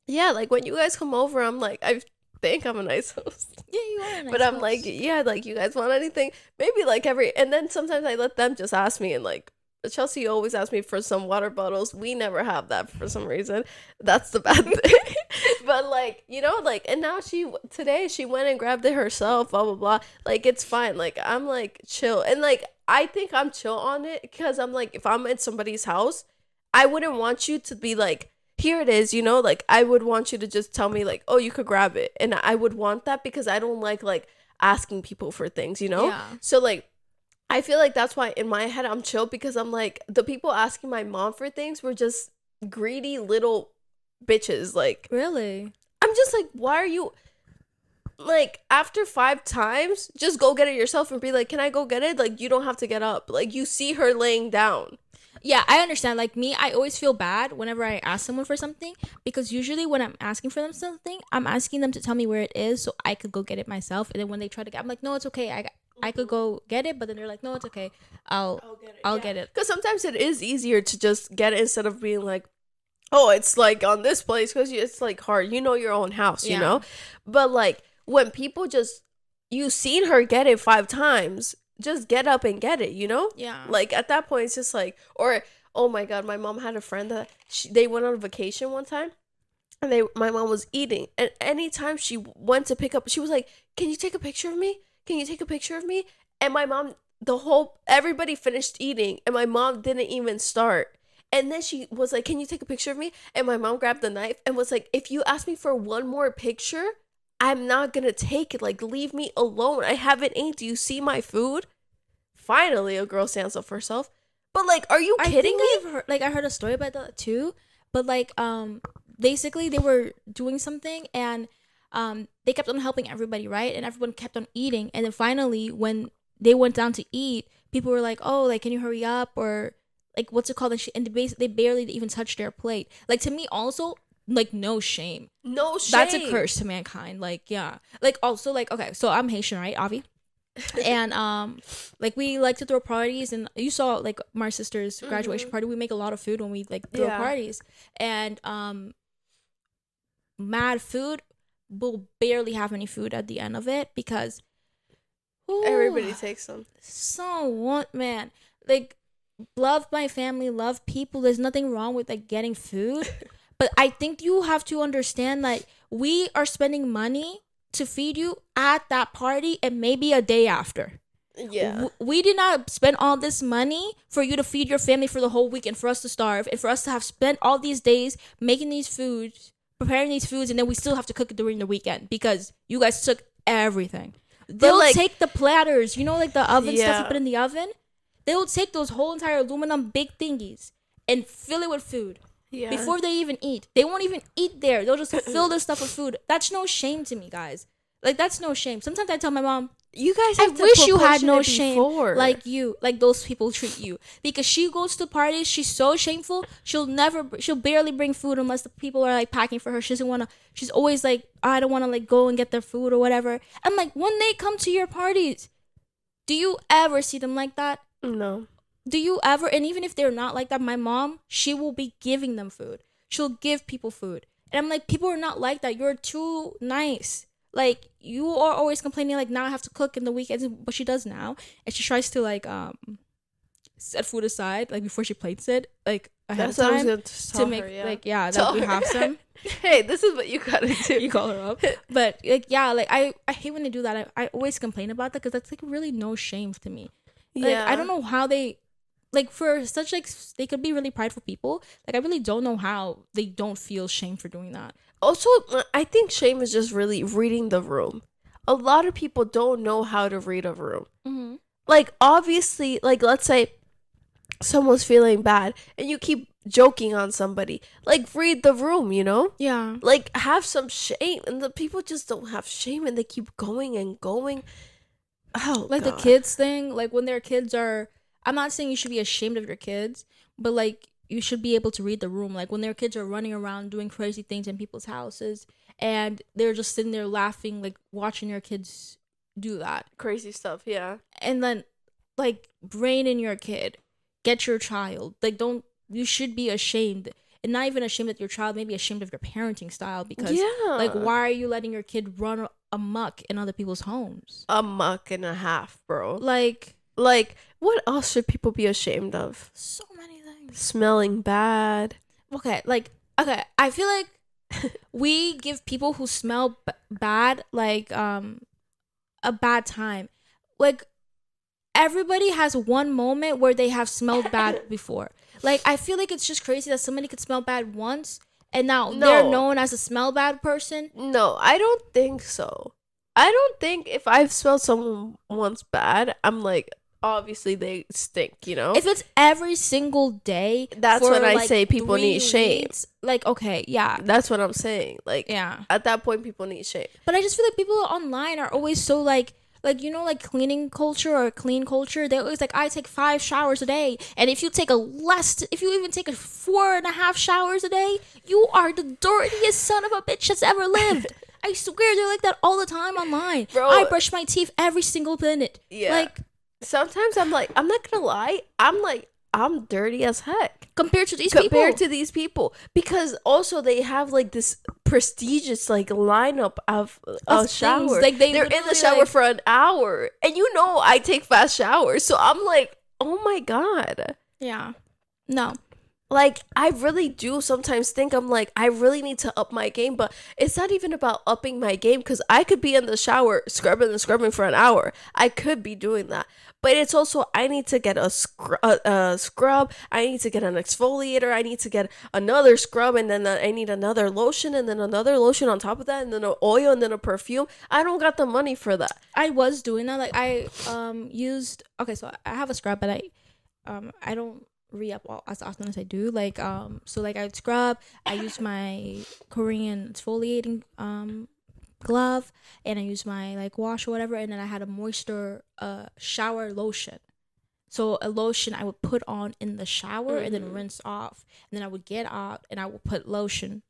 yeah, like when you guys come over, I'm like, I think I'm a nice host. Yeah, you are. A nice But I'm host. like, yeah, like, you guys want anything? Maybe like and then sometimes I let them just ask me, and like, Chelsea always asks me for some water bottles. We never have that for some reason. That's the bad thing. But like, you know, like, and now today she went and grabbed it herself, blah, blah, blah. Like, it's fine. Like, I'm like chill. And like, I think I'm chill on it because I'm like, if I'm at somebody's house, I wouldn't want you to be like, here it is, you know, like, I would want you to just tell me like, oh, you could grab it. And I would want that because I don't like asking people for things, you know? Yeah. So like, I feel like that's why in my head I'm chill because I'm like, the people asking my mom for things were just greedy little bitches. Like, Really? I'm just like, why are you, like, after 5 times, just go get it yourself and be like, can I go get it? Like, you don't have to get up. Like, you see her laying down. Yeah, I understand. Like me, I always feel bad whenever I ask someone for something because usually when I'm asking for them something, I'm asking them to tell me where it is so I could go get it myself. And then when they try to get, I'm like, no, it's okay. I could go get it, but then they're like, no, it's okay. I'll get it. Because sometimes it is easier to just get it instead of being like, oh, it's like on this place because it's like hard. You know your own house, you Yeah. know? But like when people just, you seen her get it 5 times, just get up and get it, you know? Yeah. Like at that point, it's just like, or, oh my God, my mom had a friend that they went on vacation one time. And my mom was eating. And anytime she went to pick up, she was like, can you take a picture of me? Can you take a picture of me? And my mom, everybody finished eating and my mom didn't even start. And then she was like, can you take a picture of me? And my mom grabbed the knife and was like, if you ask me for one more picture, I'm not gonna take it. Like, leave me alone. I haven't ate. Do you see my food? Finally, a girl stands up for herself. But like, are you kidding me? I heard a story about that too. But like, basically they were doing something and they kept on helping everybody, right? And everyone kept on eating. And then finally, when they went down to eat, people were like, oh, like, can you hurry up? Or like, what's it called? And they barely even touched their plate. Like, to me also, like, no shame. No shame. That's a curse to mankind. Like, yeah. Like, also, like, okay, so I'm Haitian, right, Avi? And like, we like to throw parties, and you saw like my sister's graduation party. We make a lot of food when we like throw parties, and mad food. We'll barely have any food at the end of it because everybody takes them. So what, man? Like, love my family, love people. There's nothing wrong with like getting food, but I think you have to understand that we are spending money to feed you at that party and maybe a day after. Yeah. We did not spend all this money for you to feed your family for the whole week and for us to starve and for us to have spent all these days making these foods, preparing these foods, and then we still have to cook it during the weekend because you guys took everything. They'll like, take the platters, you know, like the oven stuff Yeah. you put in the oven. They'll take those whole entire aluminum big thingies and fill it with food. Yeah. Before they even eat. They won't even eat there. They'll just fill their stuff with food. That's no shame to me, guys. Like, that's no shame. Sometimes I tell my mom, You guys I have to wish put you had pushing no it shame before. like those people treat you. Because she goes to parties, she's so shameful. She'll barely bring food unless the people are like packing for her. She doesn't want to. She's always like, I don't want to like go and get their food or whatever. I'm like, when they come to your parties, do you ever see them like that? No. Do you ever? And even if they're not like that, my mom, she will be giving them food. She'll give people food. And I'm like, people are not like that. You're too nice. Like, you are always complaining, like, now I have to cook in the weekends, but she does now. And she tries to, like, set food aside, like, before she plates it, like, ahead That's of what I was time. going to tell make, her, yeah. like, yeah, Tell that we her. have some. Hey, this is what you gotta do. You call her up. But, like, yeah, like, I hate when they do that. I always complain about that because that's, like, really no shame to me. Like, Yeah. I don't know how they... Like, for such, like, they could be really prideful people. Like, I really don't know how they don't feel shame for doing that. Also, I think shame is just really reading the room. A lot of people don't know how to read a room. Mm-hmm. Like, obviously, like, let's say someone's feeling bad and you keep joking on somebody. Like, read the room, you know? Yeah. Like, have some shame. And the people just don't have shame and they keep going and going. Oh, Like, God. the kids thing, like, when their kids are... I'm not saying you should be ashamed of your kids, but, like, you should be able to read the room. Like, when their kids are running around doing crazy things in people's houses and they're just sitting there laughing, like, watching their kids do that. Crazy stuff, yeah. And then, like, brain in your kid. Get your child. Like, you should be ashamed. And not even ashamed of your child, maybe ashamed of your parenting style. Because, like, why are you letting your kid run amok in other people's homes? A muck and a half, bro. Like, what else should people be ashamed of? so many things. Smelling bad. Okay, I feel like we give people who smell bad, like, a bad time. Like, everybody has one moment where they have smelled bad before. Like, I feel like it's just crazy that somebody could smell bad once and now they're known as a smell bad person. No, I don't think so. I don't think if I've smelled someone once bad, I'm like, obviously they stink, you know? If it's every single day, That's for, when I like, say people 3 need shame. weeks, like, okay, yeah. That's what I'm saying. Like, Yeah. at that point, people need shame. But I just feel like people online are always so, like, you know, like, cleaning culture or clean culture, they're always like, I take 5 showers a day. And if you even take 4.5 showers a day, you are the dirtiest son of a bitch that's ever lived. I swear they're like that all the time online. Bro. I brush my teeth every single minute. Yeah. Like, sometimes I'm like, I'm not gonna lie, I'm dirty as heck. compared to these people, because also they have like this prestigious like lineup of Of shower. things. Like, they're in the literally, shower like- for an hour, and you know I take fast showers, so I'm like, oh my God. Yeah. No. Like, I really do sometimes think I'm like, I really need to up my game, but it's not even about upping my game, because I could be in the shower scrubbing and scrubbing for an hour. I could be doing that. But it's also, I need to get a scrub, I need to get an exfoliator, I need to get another scrub, and then I need another lotion, and then another lotion on top of that, and then an oil, and then a perfume. I don't got the money for that. I was doing that. Like, I used... Okay, so I have a scrub, but I don't re-up as often as I do. Like, so, like, I would scrub, I use my Korean exfoliating glove, and I use my, like, wash or whatever, and then I had a moisture shower lotion. So a lotion I would put on in the shower and then rinse off, and then I would get out and I would put lotion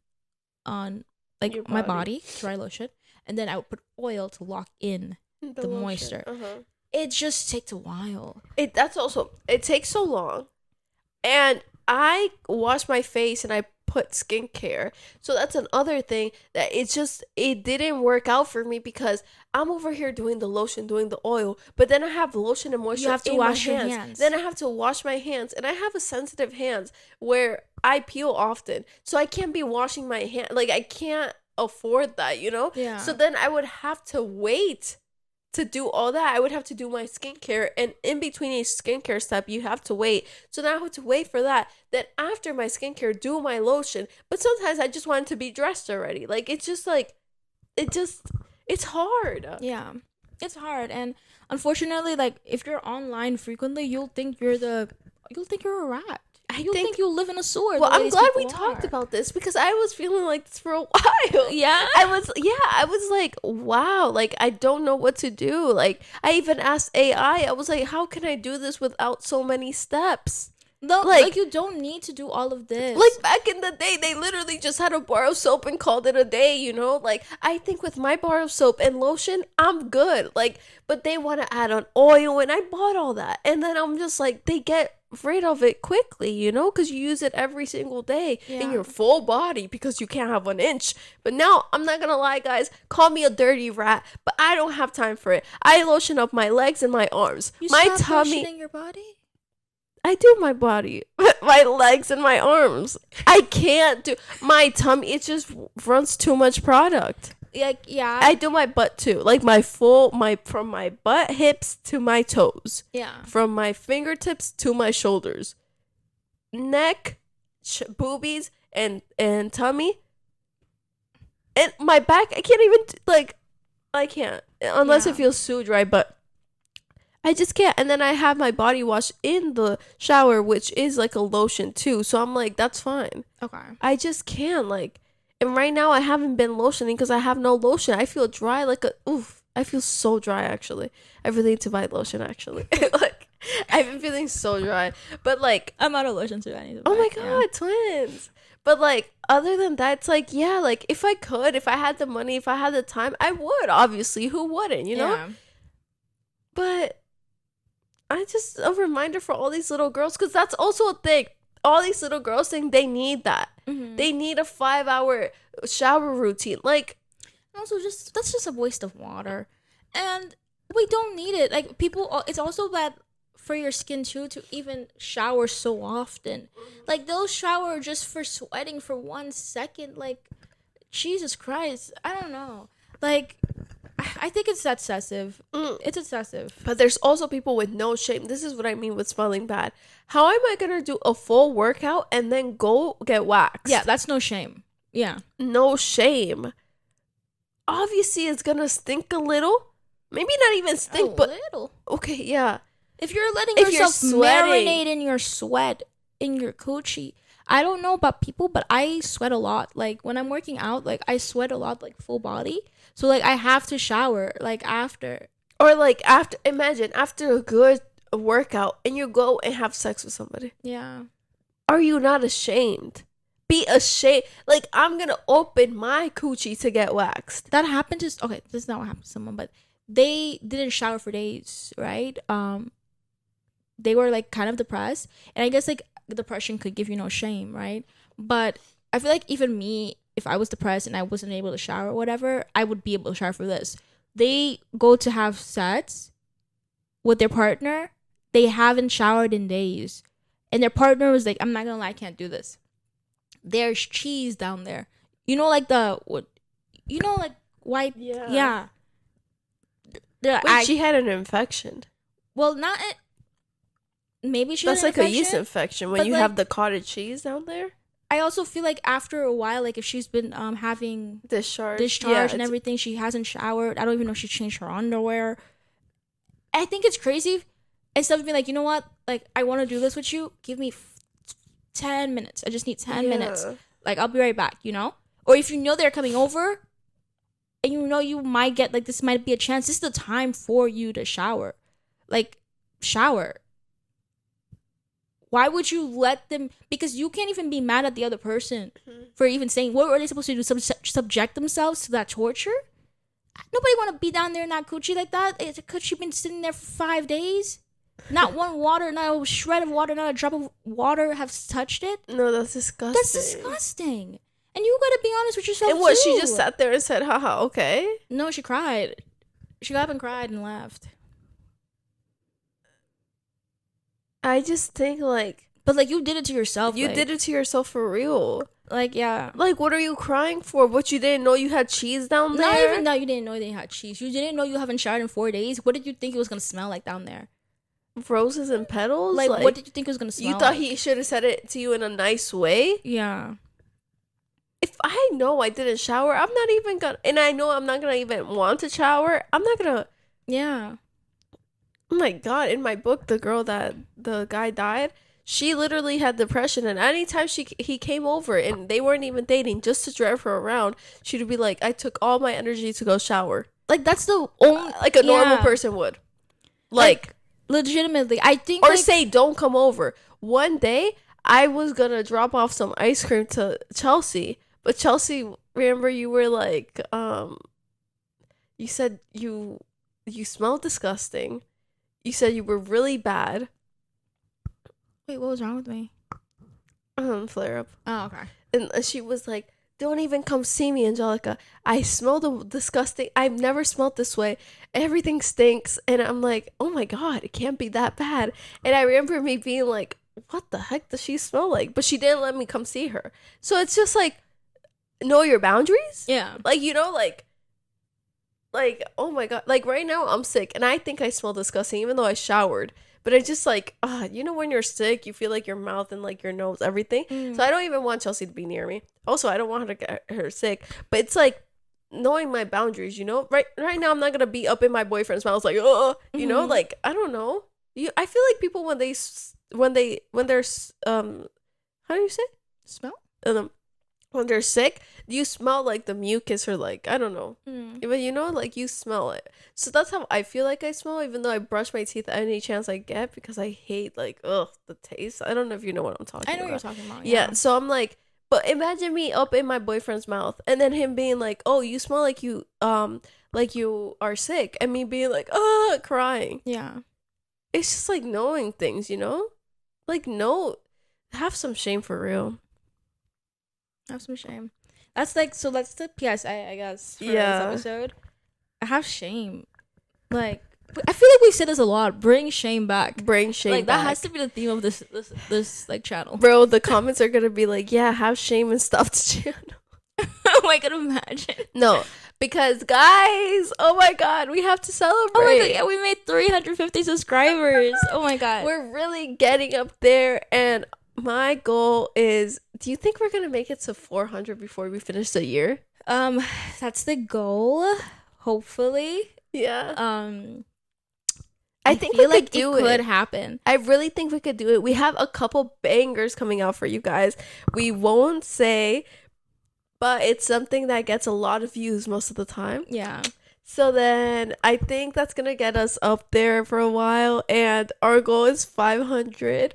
on, like, Your my body, dry lotion, and then I would put oil to lock in the lotion. moisture. It just takes a while. It takes so long. And I wash my face and I put skincare. So that's another thing that it didn't work out for me, because I'm over here doing the lotion, doing the oil, but then I have lotion and moisture. You have to wash your hands. Then I have to wash my hands, and I have a sensitive hands where I peel often. So I can't be washing my hand. Like, I can't afford that, you know? Yeah. So then I would have to wait to do all that. I would have to do my skincare, and in between each skincare step you have to wait. So now I have to wait for that. Then after my skincare, do my lotion. But sometimes I just want to be dressed already. Like, it's just like, it's hard. Yeah, it's hard, and unfortunately, like, if you're online frequently, you'll think you're a rat. You think you live in a sewer. Well, I'm glad we talked about this because I was feeling like this for a while. Yeah? I was like, wow, like I don't know what to do. Like I even asked AI, I was like, how can I do this without so many steps? No, like you don't need to do all of this. Like back in the day, they literally just had a bar of soap and called it a day, you know? Like I think with my bar of soap and lotion, I'm good. Like, but they want to add on oil and I bought all that. And then I'm just like, they get rid of it quickly, you know? Because you use it every single day in your full body because you can't have 1 inch. But now, I'm not going to lie, guys. Call me a dirty rat, but I don't have time for it. I lotion up my legs and my arms. My tummy. Lotioning your body? I do my body, my legs and my arms. I can't do my tummy. It just runs too much product. Like, yeah. I do my butt too. Like from my butt, hips to my toes. Yeah. From my fingertips to my shoulders. Neck, boobies, and tummy. And my back, I can't even, I can't. Unless it feels so dry, but I just can't. And then I have my body wash in the shower, which is like a lotion too. So I'm like, that's fine. Okay. I just can't, and right now I haven't been lotioning because I have no lotion. I feel dry I feel so dry actually. I really need to buy lotion actually. I've been feeling so dry. But I'm out of lotion too. I need to oh my god, twins. But other than that, it's if I had the money, if I had the time, I would, obviously. Who wouldn't, you know? Yeah. But I just a reminder for all these little girls, because that's also a thing. All these little girls think they need that. Mm-hmm. They need a 5-hour shower routine. Also, that's just a waste of water, and we don't need it. It's also bad for your skin too to even shower so often. They'll shower just for sweating for 1 second. Jesus Christ, I don't know. I think it's excessive. It's excessive. But there's also people with no shame. This is what I mean with smelling bad. How am I going to do a full workout and then go get waxed? Yeah, that's no shame. Yeah. No shame. Obviously, it's going to stink a little. Maybe not even stink, but... little. Okay, yeah. If you're letting yourself marinate in your sweat, in your coochie... I don't know about people, but I sweat a lot. When I'm working out, I sweat a lot, full body. So, I have to shower, after. Or, imagine, after a good workout, and you go and have sex with somebody. Yeah. Are you not ashamed? Be ashamed. I'm gonna open my coochie to get waxed. That happened to... Okay, this is not what happened to someone, but they didn't shower for days, right? They were, kind of depressed. And I guess, depression could give you no shame, right? But I feel even me, if I was depressed and I wasn't able to shower or whatever, I would be able to shower for this. They go to have sex with their partner. They haven't showered in days. And their partner was like, I'm not gonna lie, I can't do this. There's cheese down there. You know, white. Yeah. Wait, she had an infection. Well, not... Maybe she That's had an a yeast infection when you have the cottage cheese down there. I also feel after a while, if she's been having discharge and everything, she hasn't showered. I don't even know if she changed her underwear. I think it's crazy. Instead of being you know what, I want to do this with you, give me 10 minutes. I just need 10 minutes. I'll be right back, you know? Or if you know they're coming over and you know you might get, this might be a chance. This is the time for you to shower. Shower. Why would you let them? Because you can't even be mad at the other person for even saying, what are they supposed to do? Subject themselves to that torture? Nobody want to be down there in that coochie like that. Could she been sitting there for 5 days? Not one water, not a shred of water, not a drop of water has touched it? No, that's disgusting. That's disgusting. And you gotta be honest with yourself, and what, too. she just sat there and said, haha, okay? No, she cried. She got up and cried and left. I just think but you did it to yourself. You did it to yourself for real. Yeah. What are you crying for? What, you didn't know you had cheese down there? Not even that you didn't know they had cheese. You didn't know you haven't showered in 4 days. What did you think it was gonna smell like down there? Roses and petals? What did you think it was gonna smell? You thought he should have said it to you in a nice way? Yeah. If I know I didn't shower, I'm not even gonna, and I know I'm not gonna even want to shower, I'm not gonna. Yeah. Oh my god, in my book, the guy died, she literally had depression, and anytime he came over and they weren't even dating, just to drive her around, she would be like, I took all my energy to go shower, Like that's the only like a normal person would, like legitimately. I think or like, say don't come over. One day I was gonna drop off some ice cream to Chelsea, but Chelsea, remember you were like, you said you smell disgusting. You said you were really bad. wait, what was wrong with me? Flare up. Oh, okay. And she was like, don't even come see me, Angelica. I smell disgusting. I've never smelled this way. Everything stinks. And I'm like, oh my God, it can't be that bad. And I remember me being like, what the heck does she smell like? But she didn't let me come see her. So it's just like, know your boundaries. Yeah. Like, you know, like, oh my God. Like right now I'm sick and I think I smell disgusting even though I showered. But I just like, you know, when you're sick, you feel like your mouth and like your nose, everything. So I don't even want Chelsea to be near me. Also, I don't want her to get her sick. But it's like knowing my boundaries, you know? Right now, I'm not going to be up in my boyfriend's mouth like, oh, you know? Like, I don't know. I feel like people when they're, how do you say? Smell? When they're sick, you smell like the mucus or like, I don't know. But you know, like you smell it. So that's how I feel like I smell, even though I brush my teeth any chance I get because I hate like, the taste. I don't know if you know what I'm talking about. I know what you're talking about. Yeah. So I'm like, but imagine me up in my boyfriend's mouth and then him being like, oh, you smell like you are sick. And me being like, crying. Yeah. It's just like knowing things, you know? Like, no, have some shame for real. Have some shame. That's like, so that's the PSA, I guess, for this episode. I have shame. Like, I feel like we say this a lot. Bring shame back. Bring shame like, back. that has to be the theme of this like channel. Bro, the comments are gonna be like, yeah, have shame and stop the channel. Oh my God, imagine. No, because guys, oh my God, we have to celebrate. Oh my God, yeah, we made 350 subscribers. Oh my God. We're really getting up there, and my goal is, do you think we're gonna make it to 400 before we finish the year? That's the goal. Hopefully. Yeah. I think feel like it could happen. I really think we could do it. We have a couple bangers coming out for you guys. We won't say, but it's something that gets a lot of views most of the time. Yeah. So then I think that's gonna get us up there for a while, and our goal is 500.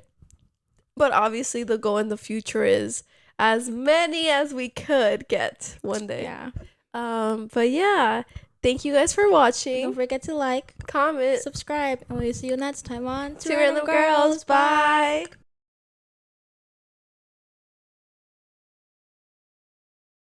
But obviously the goal in the future is as many as we could get one day. Yeah. But yeah, thank you guys for watching. Don't forget to like, comment, subscribe, and we'll see you next time on Two Random Girls. Bye.